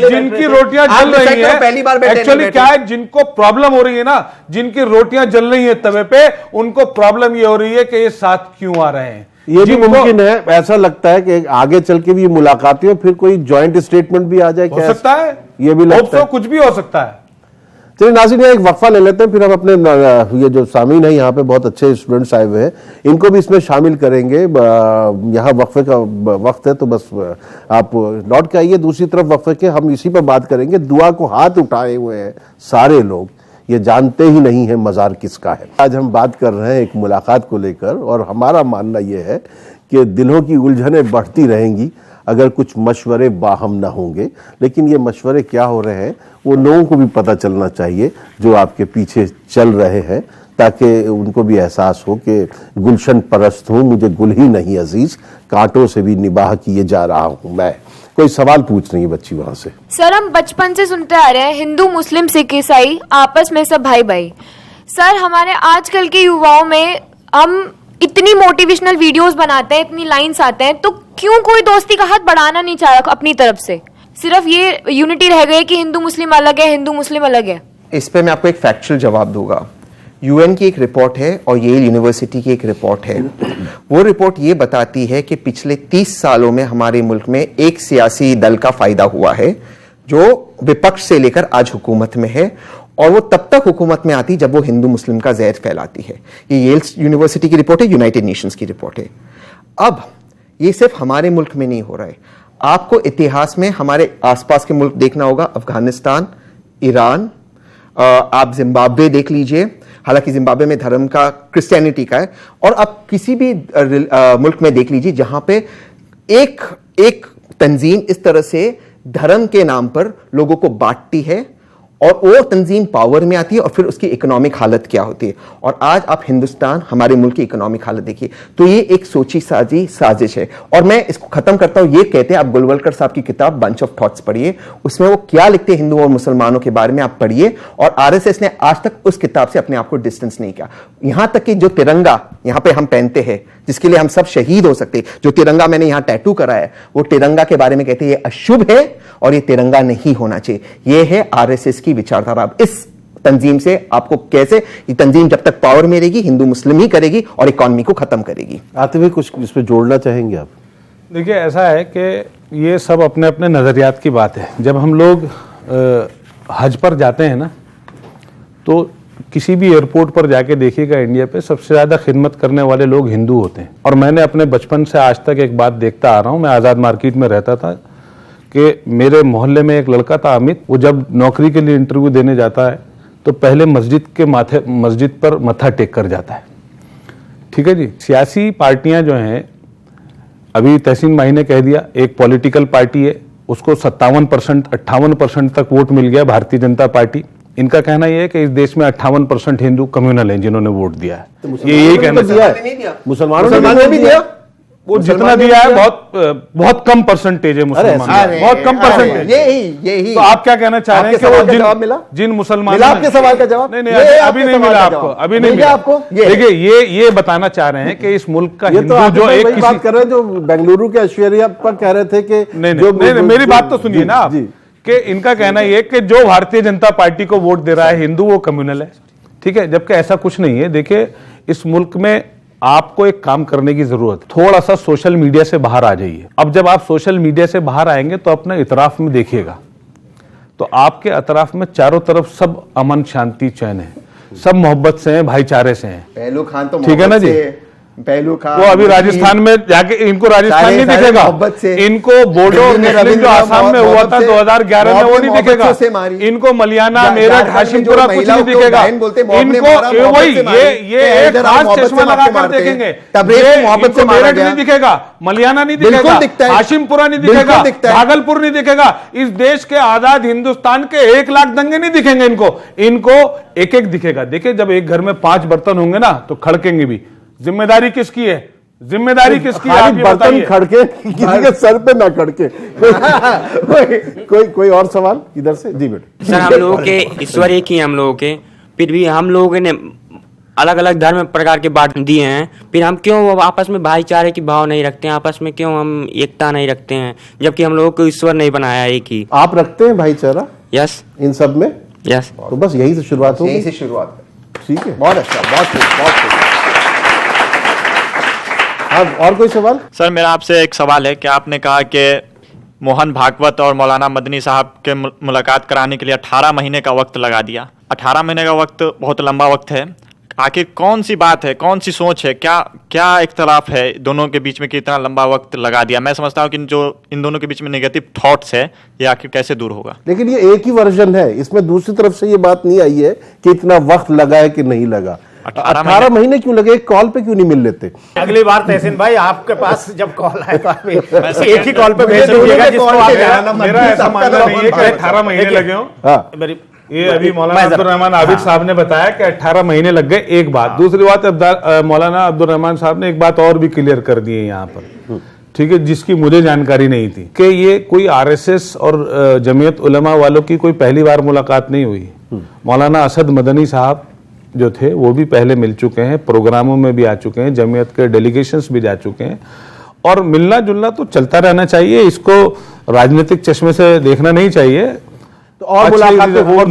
जिनकी रोटियां जल रही है, एक्चुअली क्या है, जिनको प्रॉब्लम हो रही है ना, जिनकी रोटियां जल रही है तवे पे, उनको प्रॉब्लम ये हो रही है कि ये साथ क्यों आ रहे हैं। ये भी मुमकिन है, ऐसा लगता है कि आगे चल के भी मुलाकातें हो, फिर कोई जॉइंट स्टेटमेंट भी आ जाए, हो सकता है, ये भी लगता है, कुछ भी हो सकता है। चलिए नाज़रीन, एक वक्फा ले लेते हैं, फिर हम अपने ये जो सामीन है, यहाँ पे बहुत अच्छे स्टूडेंट्स आए हुए हैं, इनको भी इसमें शामिल करेंगे। यहाँ वक्फे का वक्त है, तो बस आप लौट के आइए। दूसरी तरफ वक्फे के हम इसी पर बात करेंगे। दुआ को हाथ उठाए हुए हैं सारे लोग, ये जानते ही नहीं है मज़ार किसका है। आज हम बात कर रहे हैं एक मुलाकात को लेकर, और हमारा मानना यह है कि दिलों की उलझनें बढ़ती रहेंगी अगर कुछ मशवरे बाहम ना होंगे। लेकिन ये मशवरे क्या हो रहे हैं वो लोगों को भी पता चलना चाहिए जो आपके पीछे चल रहे हैं, ताकि उनको भी एहसास हो कि गुलशन परस्त हूँ, मुझे गुल ही नहीं अजीज, कांटों से भी निबाह किए जा रहा हूँ मैं। कोई सवाल पूछ रही है बच्ची वहां से। सर, हम बचपन से सुनते आ रहे हैं हिंदू मुस्लिम सिख ईसाई आपस में सब भाई भाई। सर, हमारे आजकल के युवाओं में हम इतनी मोटिवेशनल वीडियोस बनाते हैं, इतनी लाइंस आते हैं, तो क्यों कोई दोस्ती का हाथ बढ़ाना नहीं चाह रहा अपनी तरफ से? सिर्फ ये यूनिटी रह गई कि हिंदू मुस्लिम अलग है, हिंदू मुस्लिम अलग है। इस पे मैं आपको एक फैक्चुअल जवाब दूंगा। यूएन की एक रिपोर्ट है और येल यूनिवर्सिटी की एक रिपोर्ट है। वो रिपोर्ट ये बताती है कि पिछले 30 सालों में हमारे मुल्क में एक सियासी दल का फायदा हुआ है जो विपक्ष से लेकर आज हुकूमत में है, और वो तब तक हुकूमत में आती जब वो हिंदू मुस्लिम का जहर फैलाती है। ये येल यूनिवर्सिटी की रिपोर्ट है, यूनाइटेड नेशंस की रिपोर्ट है। अब ये सिर्फ हमारे मुल्क में नहीं हो रहा है, आपको इतिहास में हमारे आसपास के मुल्क देखना होगा। अफगानिस्तान, ईरान, आप जिम्बाब्वे देख लीजिए, हालांकि जिम्बाब्वे में धर्म का, क्रिश्चियनिटी का है, और आप किसी भी मुल्क में देख लीजिए जहां पे एक तंजीम इस तरह से धर्म के नाम पर लोगों को बांटती है, और वो तंजीम पावर में आती है, और फिर उसकी इकोनॉमिक हालत क्या होती है। और आज आप हिंदुस्तान, हमारे मुल्क की इकोनॉमिक हालत देखिए, तो ये एक सोची साजी साजिश है। और मैं इसको खत्म करता हूं, ये कहते हैं, आप गुलवलकर साहब की किताब बंच ऑफ थॉट्स पढ़िए, उसमें वो क्या लिखते हैं हिंदुओं और मुसलमानों के बारे में आप पढ़िए। और आरएसएस ने आज तक उस किताब से अपने आप को डिस्टेंस नहीं किया। यहां तक कि जो तिरंगा यहां पे हम पहनते हैं, जिसके लिए हम सब शहीद हो सकते, जो तिरंगा मैंने यहां टैटू करा है, वो तिरंगा के बारे में कहते हैं ये अशुभ है और ये तिरंगा नहीं होना चाहिए। ये है आरएसएस की विचारधारा। अब इस तंजीम से आपको कैसे, ये तंजीम जब तक पावर में रहेगी हिंदू मुस्लिम ही करेगी और इकोनॉमी को खत्म करेगी। आते हुए कुछ इस पे जोड़ना चाहेंगे आप? देखिए, ऐसा है कि ये सब अपने अपने नजरियात की बात है। जब हम लोग हज पर जाते हैं ना, तो किसी भी एयरपोर्ट पर जाके देखिएगा, इंडिया पे सबसे ज्यादा खिदमत करने वाले लोग हिंदू होते हैं। और मैंने अपने बचपन से आज तक एक बात देखता आ रहा हूं, मैं आजाद मार्केट में रहता था कि मेरे मोहल्ले में एक लड़का था अमित, वो जब नौकरी के लिए इंटरव्यू देने जाता है तो पहले मस्जिद पर मत्था टेक कर जाता है। ठीक है जी। सियासी पार्टियां जो हैं, अभी तहसीन भाई ने कह दिया, एक पॉलिटिकल पार्टी है, उसको 57% 58% तक वोट मिल गया, भारतीय जनता पार्टी। इनका कहना यह है कि इस देश में 58% हिंदू कम्युनल हैं जिन्होंने वोट दिया है। तो ये यही कहना है, मुसलमानों ने भी दिया, वो जितना दिया है बहुत कम परसेंटेज है मुसलमान, बहुत कम परसेंटेज। यही तो आप क्या कहना चाह रहे हैं कि वो जिन मुसलमानों, आपके सवाल का जवाब नहीं अभी नहीं मिला आपको, अभी नहीं मिला आपको। देखिए, ये बताना चाह रहे हैं कि इस मुल्क का हिंदू जो एक बात कर रहे हैं, जो बेंगलुरु के ऐश्वर्या पर कह रहे थे कि नहीं, मेरी बात तो सुनिए ना आप, कि इनका कहना ये कि जो भारतीय जनता पार्टी को वोट दे रहा है हिंदू, वो कम्युनल है। ठीक है, जबकि ऐसा कुछ नहीं है। देखिए, इस मुल्क में आपको एक काम करने की जरूरत है, थोड़ा सा सोशल मीडिया से बाहर आ जाइए। अब जब आप सोशल मीडिया से बाहर आएंगे तो अपने इतराफ में देखिएगा, तो आपके अतराफ में चारों तरफ सब अमन शांति चैन है, सब मोहब्बत से हैं, भाईचारे से हैं। पहलू खान तो ठीक है ना जी, पहलू खान वो अभी राजस्थान में जाके, इनको राजस्थान नहीं दिखेगा, इनको बोडो मुस्लिम जो आसाम में हुआ था 2011 में, वो नहीं दिखेगा। इनको मलियाना, मेरठ, हाशिमपुरा कुछ नहीं दिखेगा। इनको वही ये एक खास चश्मा लगाकर देखेंगे, मेरठ नहीं दिखेगा, मलियाना नहीं दिखेगा, हाशिमपुरा नहीं दिखेगा, भागलपुर नहीं दिखेगा। इस देश के आजाद हिंदुस्तान के 1 लाख दंगे नहीं दिखेंगे इनको एक एक दिखेगा। देखिए, जब एक घर में 5 बर्तन होंगे ना, तो खड़केंगे भी। जिम्मेदारी किसकी है? जिम्मेदारी किसकी है? बर्तन खड़के, किसी के सर पे ना खड़के। कोई और सवाल इधर से? जी बेटा। सर, हम लोगों के ईश्वर एक ही, हम लोगों के फिर भी हम लोगों ने अलग अलग धर्म प्रकार के बांट दिए हैं, फिर हम क्यों आपस में भाईचारे की भाव नहीं रखते हैं, आपस में क्यों हम एकता नहीं रखते हैं, जबकि हम लोगों को ईश्वर नहीं बनाया एक ही। आप रखते हैं भाईचारा यस इन सब में? यस। तो बस यही से शुरुआत होगी। यहीं से शुरुआत है। ठीक है, बहुत अच्छा, बहुत खूब, बहुत खूब। हाँ, और कोई सवाल? सर मेरा आपसे एक सवाल है कि आपने कहा कि मोहन भागवत और मौलाना मदनी साहब के मुलाकात कराने के लिए 18 महीने का वक्त लगा दिया। 18 महीने का वक्त बहुत लंबा वक्त है। आखिर कौन सी बात है, कौन सी सोच है, क्या इख्तलाफ है दोनों के बीच में कि इतना लंबा वक्त लगा दिया? मैं समझता हूँ कि जो इन दोनों के बीच में नेगेटिव थॉट्स है ये आखिर कैसे दूर होगा? लेकिन ये एक ही वर्जन है, इसमें दूसरी तरफ से ये बात नहीं आई है कि इतना वक्त लगा है कि नहीं लगा। 18 महीने क्यों लगे? एक कॉल पे क्यों नहीं मिल लेते? अगली बार तहसीन भाई आपके पास जब कॉल आए तो आप एक ही कॉल पे भेज दीजिएगा जिसको आप। मेरा ऐसा मानना नहीं है कि 18 महीने लगे हों। ये अभी मौलाना अब्दुल रहमान आबिद साहब ने बताया कि 18 महीने लग गए, एक बात। दूसरी बात मौलाना अब्दुल रहमान साहब ने एक बात और भी क्लियर कर दी है यहाँ पर, ठीक है, जिसकी मुझे जानकारी नहीं थी कि ये कोई आरएसएस और जमीयत उलमा वालों की कोई पहली बार मुलाकात नहीं हुई। मौलाना असद मदनी साहब जो थे वो भी पहले मिल चुके हैं, प्रोग्रामों में भी आ चुके हैं, जमीयत के डेलीगेशंस भी जा चुके हैं, और मिलना जुलना तो चलता रहना चाहिए, इसको राजनीतिक चश्मे से देखना नहीं चाहिए। तो और मुलाकातें होंगी। और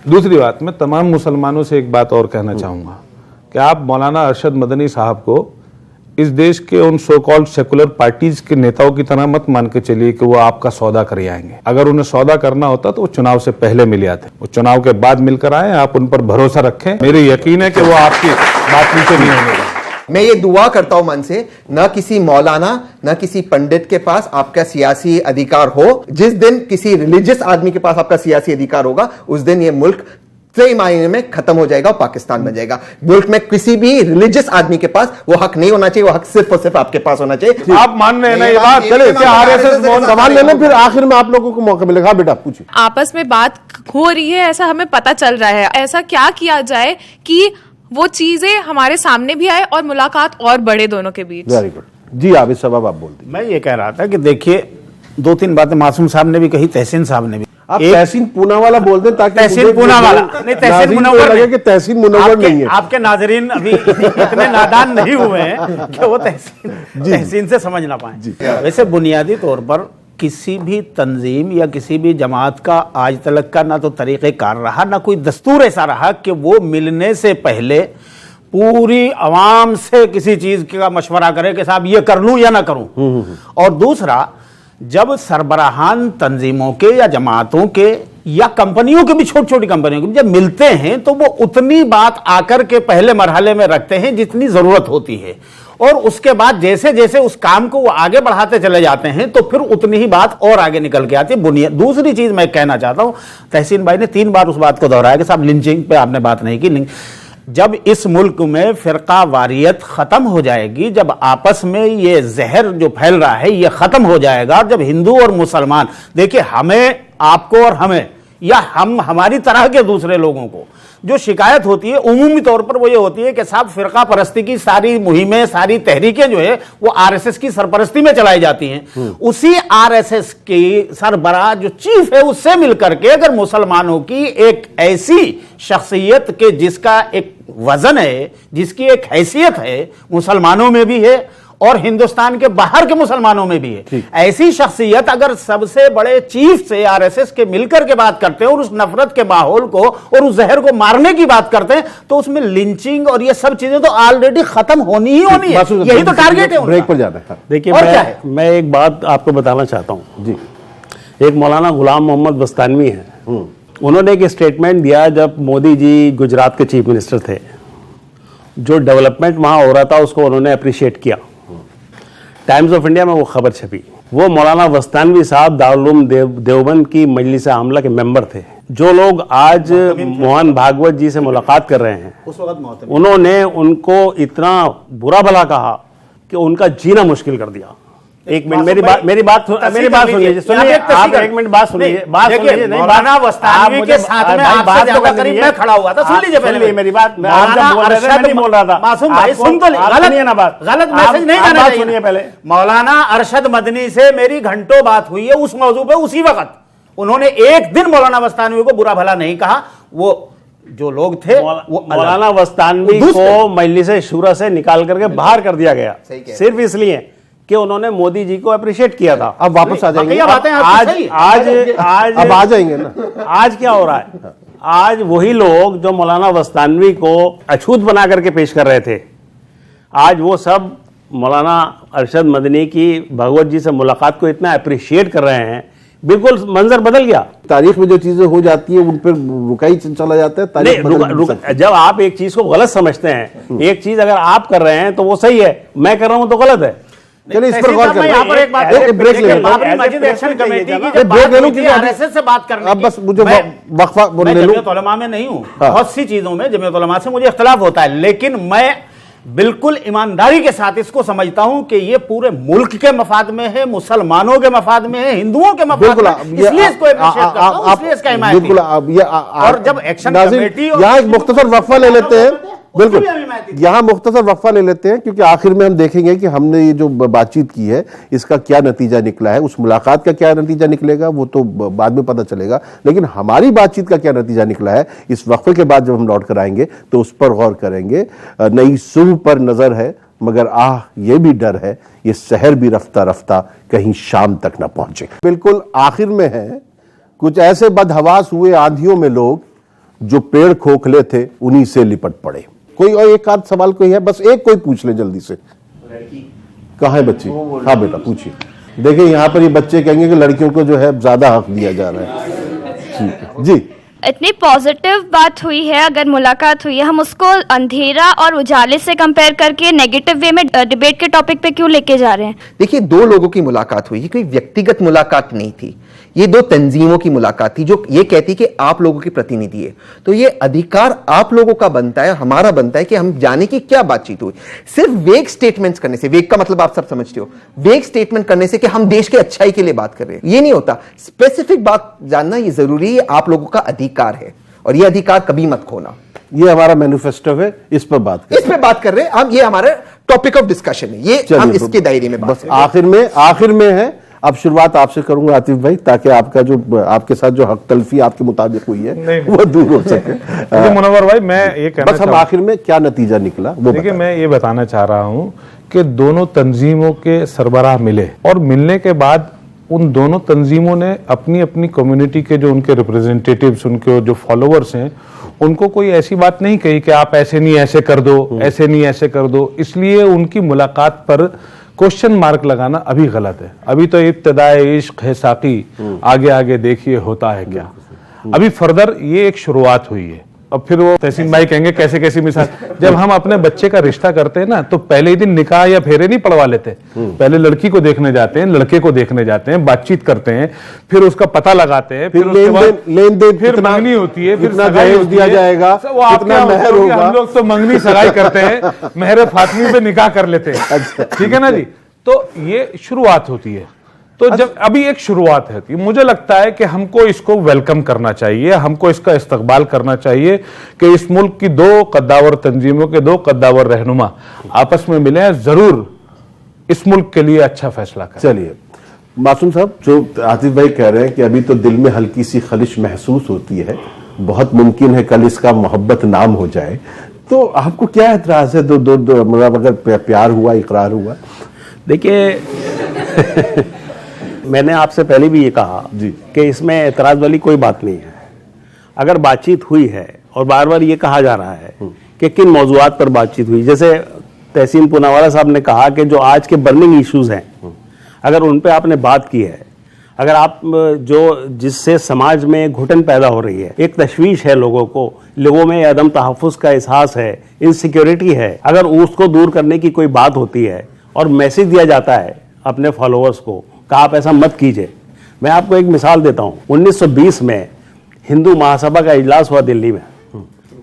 दूसरी बात मैं तमाम मुसलमानों से एक बात और कहना चाहूंगा कि आप मौलाना अरशद मदनी साहब को इस देश के उन सो कॉल्ड सेकुलर पार्टीज के नेताओं की तरह मत मान के चलिए कि वो आपका सौदा कर आएंगे। अगर उन्हें सौदा करना होता तो वो चुनाव से पहले मिल आते, वो चुनाव के बाद मिलकर आए। आप उन पर भरोसा रखें, मेरी यकीन है कि वो आपकी बात नीचे नहीं होने वाली। मैं ये दुआ करता हूं मन से, न किसी मौलाना न किसी पंडित के पास आपका सियासी अधिकार हो। जिस दिन किसी रिलीजियस आदमी के पास आपका सियासी अधिकार होगा उस दिन ये मुल्क सही मायने में खत्म हो जाएगा और पाकिस्तान बन जाएगा। मुल्क में किसी भी रिलीजियस आदमी के पास वो हक नहीं होना चाहिए, वो हक सिर्फ और सिर्फ आपके पास होना चाहिए। आप मान रहे हैं ना ये बात? चले आरएसएस सवाल लेने, फिर आखिर में आप लोगों को मौका मिलेगा। बेटा पूछिए। आपस में बात हो रही है ऐसा हमें पता चल रहा है, ऐसा क्या किया जाए कि वो चीजें हमारे सामने भी आए और मुलाकात और बढ़े दोनों के बीच? वेरी गुड जी। आबिद साहब आप बोल दीजिए। मैं ये कह रहा था कि देखिए 2-3 बातें मासूम साहब ने भी कही, तहसीन साहब ने भी। आप तहसीन पूना वाला बोल दें ताकि तहसीन पूना वाला नहीं, तहसीन मुनव्वर लगे कि तहसीन मुनव्वर नहीं है। आपके नाजरीन अभी इतने नादान नहीं हुए हैं कि वो तहसीन से समझ ना पाए। वैसे बुनियादी तौर पर किसी भी तंजीम या किसी भी जमात का आज तक का ना तो तरीक़ेकार रहा, ना कोई दस्तूर ऐसा रहा कि वो मिलने से पहले पूरी आवाम से किसी चीज का मशवरा करे कि साहब ये कर लूं या ना करूं। और दूसरा, जब सरबराहान तंजीमों के या जमातों के या कंपनियों के भी, छोटी छोटी कंपनियों के भी जब मिलते हैं तो वो उतनी बात आकर के पहले मरहले में रखते हैं जितनी जरूरत होती है, और उसके बाद जैसे जैसे उस काम को वो आगे बढ़ाते चले जाते हैं तो फिर उतनी ही बात और आगे निकल के आती है। बुनियाद दूसरी चीज मैं कहना चाहता हूं, तहसीन भाई ने 3 बार उस बात को दोहराया कि साहब लिंचिंग पे आपने बात नहीं की। जब इस मुल्क में फिरका वारियत खत्म हो जाएगी, जब आपस में ये जहर जो फैल रहा है ये खत्म हो जाएगा, और जब हिंदू और मुसलमान, देखिए हमें, आपको और हमें, या हम हमारी तरह के दूसरे लोगों को जो शिकायत होती है उमूमी तौर पर वो ये होती है कि साहब फिरका परस्ती की सारी मुहिमें, सारी तहरीकें जो है वो आरएसएस की सरपरस्ती में चलाई जाती हैं। उसी आरएसएस की सरबराह जो चीफ है उससे मिलकर के अगर मुसलमानों की एक ऐसी शख्सियत के जिसका एक वजन है, जिसकी एक हैसियत है, मुसलमानों में भी है और हिंदुस्तान के बाहर के मुसलमानों में भी है, ऐसी शख्सियत अगर सबसे बड़े चीफ से आरएसएस के मिलकर के बात करते हैं और उस नफरत के माहौल को और उस जहर को मारने की बात करते हैं तो उसमें लिंचिंग और ये सब चीजें तो ऑलरेडी खत्म होनी ही होनी है। यही तो टारगेट है। ब्रेक पर जाना है। देखिए मैं एक बात आपको बताना चाहता हूँ जी। एक मौलाना गुलाम मोहम्मद बस्तानवी है, उन्होंने एक स्टेटमेंट दिया जब मोदी जी गुजरात के चीफ मिनिस्टर थे, जो डेवलपमेंट वहां हो रहा था उसको उन्होंने अप्रिशिएट किया। टाइम्स ऑफ इंडिया में वो खबर छपी। वो मौलाना बस्तानवी साहब दारुल उलूम देवबंद की मजलिस आमला के मेंबर थे। जो लोग आज मोहन भागवत जी से मुलाकात कर रहे हैं उस वक्त उन्होंने उनको इतना बुरा भला कहा कि उनका जीना मुश्किल कर दिया। एक मिनट मेरी बात सुनिए। आप एक मिनट बात सुनिए। मौलाना बस्तानवी के साथ में आपसे ज्यादा करीब मैं खड़ा हुआ था। सुन लीजिए पहले मेरी बात। आप जब बोल रहे थे मैं नहीं बोल रहा था। मासूम भाई सुन तो गलत मैसेज नहीं जाना चाहिए। सुनिए पहले। मौलाना अरशद मदनी से मेरी घंटों बात हुई है उस मौजू पे। उसी वक्त उन्होंने एक दिन मौलाना बस्तानवी को बुरा भला नहीं कहा। वो जो लोग थे वो अलग। मौलाना वस्तानवी को मजलिस शूरा से निकाल करके बाहर कर दिया गया, सिर्फ इसलिए कि उन्होंने मोदी जी को अप्रिशिएट किया था। अब वापस आ जाएंगे, आज अब आ जाएंगे ना। आज क्या हो रहा है, आज वही लोग जो मौलाना वस्तानवी को अछूत बना करके पेश कर रहे थे, आज वो सब मौलाना अरशद मदनी की भगवत जी से मुलाकात को इतना अप्रिशिएट कर रहे हैं, बिल्कुल मंजर बदल गया। तारीख में जो चीजें हो जाती है उन पर रुका ही चला जाता है। तारीख जब आप एक चीज को गलत समझते हैं, एक चीज अगर आप कर रहे हैं तो वो सही है, मैं कर रहा हूं तो गलत है। चलिए इस पर गौर करें। यहाँ पर एक बात, ब्रेक ले लें। बाबरी मस्जिद एक्शन कमेटी की ब्रेक ले लूं क्योंकि आरएसएस से बात करने अब बस मुझे वक्फा मैं ले लूं। जमीयत उलमा में नहीं हूं, बहुत सी चीजों में जमीयत उलमा से मुझे इख्तिलाफ होता है, लेकिन मैं बिल्कुल ईमानदारी के साथ इसको समझता हूं कि ये पूरे मुल्क के मफाद में है, मुसलमानों के मफाद में है, हिंदुओं के मफाद में, इसलिए इसको अप्रिशिएट करता हूं, इसलिए इसका हिमायत बिल्कुल। और जब एक्शन कमेटी यहाँ एक मुख्तसर वक्फा ले लेते हैं, बिल्कुल यहाँ मुख्तसर वक्फा ले लेते हैं, क्योंकि आखिर में हम देखेंगे कि हमने ये जो बातचीत की है इसका क्या नतीजा निकला है, उस मुलाकात का क्या नतीजा निकलेगा वो तो बाद में पता चलेगा, लेकिन हमारी बातचीत का क्या नतीजा निकला है इस वक्फे के बाद जब हम लौट कर आएंगे तो उस पर गौर करेंगे। नई सुबह पर नजर है मगर ये भी डर है ये शहर भी रफ्ता रफ्ता कहीं शाम तक न पहुंचे। बिल्कुल आखिर में है, कुछ ऐसे बदहवास हुए आंधियों में लोग जो पेड़ खोखले थे उन्हीं से लिपट पड़े। कोई और एक आध सवाल कोई है, बस एक कोई पूछ ले जल्दी से। कहाँ है बच्ची? हाँ बेटा पूछिए। देखिए यहाँ पर ये बच्चे कहेंगे कि लड़कियों को जो है ज्यादा हक दिया जा रहा है। ठीक है जी। इतनी पॉजिटिव बात हुई है, अगर मुलाकात हुई है, हम उसको अंधेरा और उजाले से कंपेयर करके नेगेटिव वे में डिबेट के टॉपिक पे क्यों लेके जा रहे हैं? देखिए, दो लोगों की मुलाकात हुई, कोई व्यक्तिगत मुलाकात नहीं थी, ये दो तंजीमों की मुलाकात थी जो ये कहती कि आप लोगों के प्रतिनिधि है, तो ये अधिकार आप लोगों का बनता है, हमारा बनता है कि हम जाने की क्या बातचीत हुई। सिर्फ वेग स्टेटमेंट्स करने से, वेग का मतलब आप सब समझते हो, वेग स्टेटमेंट करने से कि हम देश के अच्छाई के लिए बात कर रहे हैं, ये नहीं होता। स्पेसिफिक बात जानना ये जरूरी है, आप लोगों का अधिकार है और ये अधिकार कभी मत खोना। ये हमारा मैनिफेस्टो है, इस पर बात कर रहे हैं हम, ये हमारा टॉपिक ऑफ डिस्कशन है, ये हम इसके दायरे में बस आखिर में है। अब शुरुआत आपसे करूंगा आतिफ भाई, ताकि आपका जो आपके साथ जो हक तलफी आपके मुताबिक हुई है वो दूर हो सके। मुनव्वर भाई मैं ये कहना बस हम आखिर में क्या नतीजा निकला वो देखिए, मैं ये बताना चाह रहा हूं कि दोनों तंजीमों के सरबराह मिले और मिलने के बाद उन दोनों तंजीमों ने अपनी अपनी कम्युनिटी के जो उनके रिप्रेजेंटेटिव्स, उनके जो फॉलोअर्स हैं, उनको कोई ऐसी बात नहीं कही कि आप ऐसे नहीं ऐसे कर दो, ऐसे नहीं ऐसे कर दो। इसलिए उनकी मुलाकात पर क्वेश्चन मार्क लगाना अभी गलत है। अभी तो इब्तिदाए इश्क है साकी, आगे आगे देखिए होता है क्या। अभी फर्दर ये एक शुरुआत हुई है। अब फिर वो तहसीन भाई कहेंगे कैसे कैसी मिसाल। जब हम अपने बच्चे का रिश्ता करते हैं ना, तो पहले ही दिन निकाह या फेरे नहीं पड़वा लेते, पहले लड़की को देखने जाते हैं, लड़के को देखने जाते हैं, बातचीत करते हैं, फिर उसका पता लगाते हैं, फिर लेन देन, फिर मंगनी होती है, फिर दहेज दिया जाएगा, कितना मेहर होगा। हम लोग तो मंगनी सगाई करते हैं, मेहर फातमी पे निकाह कर लेते हैं, ठीक है ना जी। तो ये शुरुआत होती है। तो जब अभी एक शुरुआत है, मुझे लगता है कि हमको इसको वेलकम करना चाहिए, हमको इसका इस्तकबाल करना चाहिए कि इस मुल्क की दो कद्दावर तंजीमों के दो कद्दावर रहनुमा आपस में मिले हैं, जरूर इस मुल्क के लिए अच्छा फैसला करें। चलिए मासूम साहब, जो आतिफ भाई कह रहे हैं कि अभी तो दिल में हल्की सी खलिश महसूस होती है, बहुत मुमकिन है कल इसका मोहब्बत नाम हो जाए, तो आपको क्या एतराज है? दो मतलब अगर प्यार हुआ, इकरार हुआ? देखिए मैंने आपसे पहले भी ये कहा जी कि इसमें एतराज वाली कोई बात नहीं है। अगर बातचीत हुई है और बार बार ये कहा जा रहा है कि किन मौजूआत पर बातचीत हुई, जैसे तहसीन पूनावाला साहब ने कहा कि जो आज के बर्निंग इश्यूज हैं, अगर उन पे आपने बात की है, अगर आप जिससे समाज में घुटन पैदा हो रही है, एक तशवीश है लोगों में अदम तहफ़्फ़ुज़ का एहसास है, इनसिक्योरिटी है, अगर उसको दूर करने की कोई बात होती है और मैसेज दिया जाता है अपने फॉलोअर्स को कि आप ऐसा मत कीजिए। मैं आपको एक मिसाल देता हूँ। 1920 में हिंदू महासभा का इजलास हुआ दिल्ली में,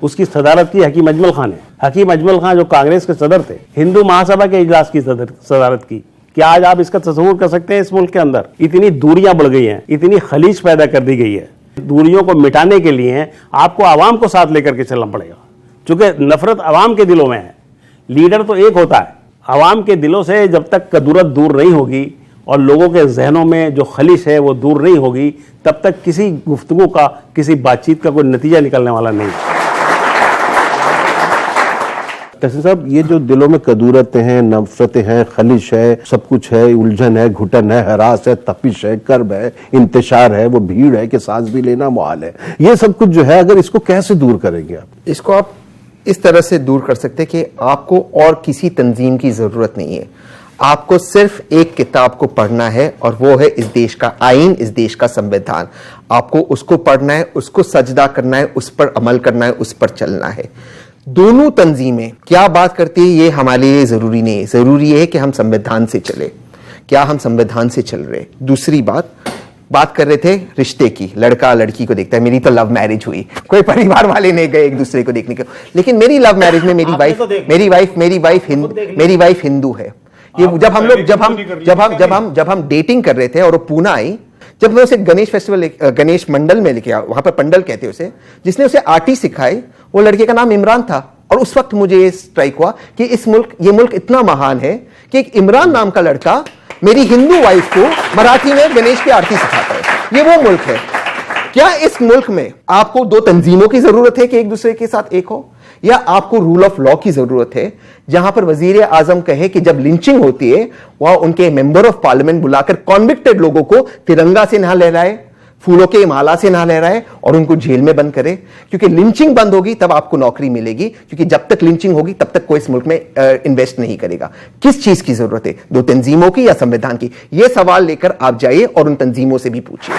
उसकी सदारत की हकीम अजमल खान ने। हकीम अजमल खान जो कांग्रेस के सदर थे, हिंदू महासभा के इजलास की सदारत की। क्या आज आप इसका तस्वुर कर सकते हैं? इस मुल्क के अंदर इतनी दूरियां बढ़ गई हैं, इतनी खलीज पैदा कर दी गई है। दूरियों को मिटाने के लिए आपको आवाम को साथ लेकर के चलना पड़ेगा, क्योंकि नफरत आवाम के दिलों में है। लीडर तो एक होता है, आवाम के दिलों से जब तक कदूरत दूर नहीं होगी और लोगों के जहनों में जो खलिश है वो दूर नहीं होगी, तब तक किसी गुफ्तगू का, किसी बातचीत का कोई नतीजा निकलने वाला नहीं। तहसीन साहब, ये जो दिलों में कदूरतें हैं, नफरतें हैं, खलिश है, सब कुछ है, उलझन है, घुटन है, हरास है, तपिश है, कर्ब है, इंतशार है, वो भीड़ है कि सांस भी लेना मुहाल है, ये सब कुछ जो है, अगर इसको कैसे दूर करेंगे आप? इसको आप इस तरह से दूर कर सकते हैं कि आपको और किसी तंजीम की जरूरत नहीं है। आपको सिर्फ एक किताब को पढ़ना है और वो है इस देश का आईन, इस देश का संविधान। आपको उसको पढ़ना है, उसको सजदा करना है, उस पर अमल करना है, उस पर चलना है। दोनों तंजीमें क्या बात करती है ये हमारे लिए जरूरी नहीं है। जरूरी है कि हम संविधान से चले। क्या हम संविधान से चल रहे? दूसरी बात कर रहे थे रिश्ते की, लड़का लड़की को देखता है। मेरी तो लव मैरिज हुई, कोई परिवार वाले नहीं गए एक दूसरे को देखने को, लेकिन मेरी लव मैरिज में मेरी वाइफ हिंदू है। ये जब हम डेटिंग कर रहे थे और वो पूना आई, जब मैं उसे गणेश फेस्टिवल, गणेश मंडल में लेके, वहां पर पंडल कहते हैं उसे, जिसने उसे आर्टी सिखाई, वो लड़के का नाम इमरान था। और उस वक्त मुझे ये स्ट्राइक हुआ कि ये मुल्क इतना महान है कि एक इमरान नाम का लड़का मेरी हिंदू वाइफ को मराठी में गणेश की आरती सिखाता है। ये वो मुल्क है। क्या इस मुल्क में आपको दो तंजीमों की जरूरत है कि एक दूसरे के साथ एक हो, या आपको रूल ऑफ लॉ की जरूरत है, जहां पर वजीर आजम कहे कि जब लिंचिंग होती है वह उनके मेंबर ऑफ पार्लियामेंट बुलाकर कॉन्विक्टेड लोगों को तिरंगा से ना लहराए, फूलों के माला से ना लहराए और उनको जेल में बंद करे? क्योंकि लिंचिंग बंद होगी तब आपको नौकरी मिलेगी, क्योंकि जब तक लिंचिंग होगी तब तक कोई इस मुल्क में इन्वेस्ट नहीं करेगा। किस चीज की जरूरत है, दो तंजीमों की या संविधान की? यह सवाल लेकर आप जाइए और उन तंजीमों से भी पूछिए।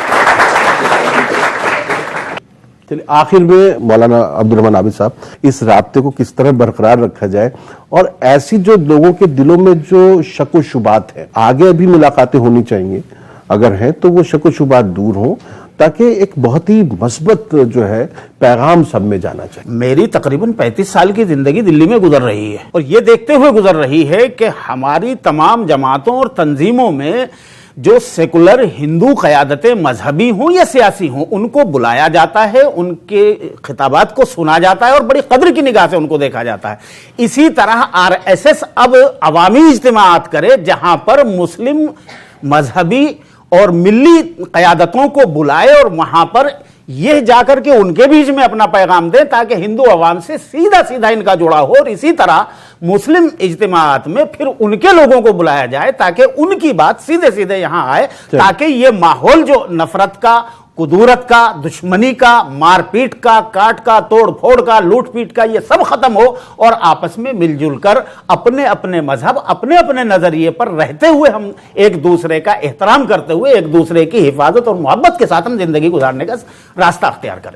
चलिए, आखिर में मौलाना अब्दुल रहमान आबिद साहब, इस राब्ते को किस तरह बरकरार रखा जाए और ऐसी जो लोगों के दिलों में जो शक व शुबात है, आगे भी मुलाकातें होनी चाहिए, अगर है तो वो शक व शुबात दूर हो, ताकि एक बहुत ही मस्बत जो है पैगाम सब में जाना चाहिए। मेरी तकरीबन 35 साल की जिंदगी दिल्ली में गुजर रही है और ये देखते हुए गुजर रही है कि हमारी तमाम जमातों और तंजीमों में जो सेकुलर हिंदू क़यादतें मजहबी हों या सियासी हों, उनको बुलाया जाता है, उनके खिताबात को सुना जाता है और बड़ी कदर की निगाह से उनको देखा जाता है। इसी तरह आरएसएस अब अवामी इज्तिमात करे जहां पर मुस्लिम मजहबी और मिल्ली क़यादतों को बुलाए और वहां पर यह जाकर के उनके बीच में अपना पैगाम दे, ताकि हिंदू अवाम से सीधा सीधा इनका जुड़ाव हो। और इसी तरह मुस्लिम इज्तिमात में फिर उनके लोगों को बुलाया जाए ताकि उनकी बात सीधे सीधे यहां आए, ताकि यह माहौल जो नफरत का, कुदूरत का, दुश्मनी का, मारपीट का, काट का, तोड़ फोड़ का, लूट पीट का, ये सब खत्म हो और आपस में मिलजुल कर अपने अपने मजहब, अपने अपने नजरिए पर रहते हुए हम एक दूसरे का एहतराम करते हुए एक दूसरे की हिफाजत और मोहब्बत के साथ हम जिंदगी गुजारने का रास्ता अख्तियार करें।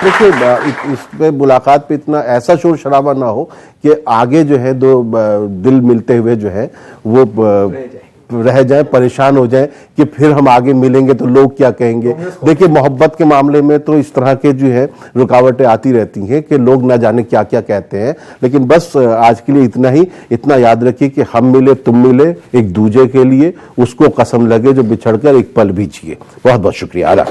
देखिए, इस पे मुलाकात पे इतना ऐसा शोर शराबा ना हो कि आगे जो है दो दिल मिलते हुए जो है वो रह जाए, परेशान हो जाए कि फिर हम आगे मिलेंगे तो लोग क्या कहेंगे। देखिए, मोहब्बत के मामले में तो इस तरह के जो है रुकावटें आती रहती हैं कि लोग ना जाने क्या क्या कहते हैं। लेकिन बस आज के लिए इतना ही। इतना याद रखिए कि हम मिले तुम मिले एक दूजे के लिए, उसको कसम लगे जो बिछड़कर एक पल भी जिए। बहुत बहुत शुक्रिया।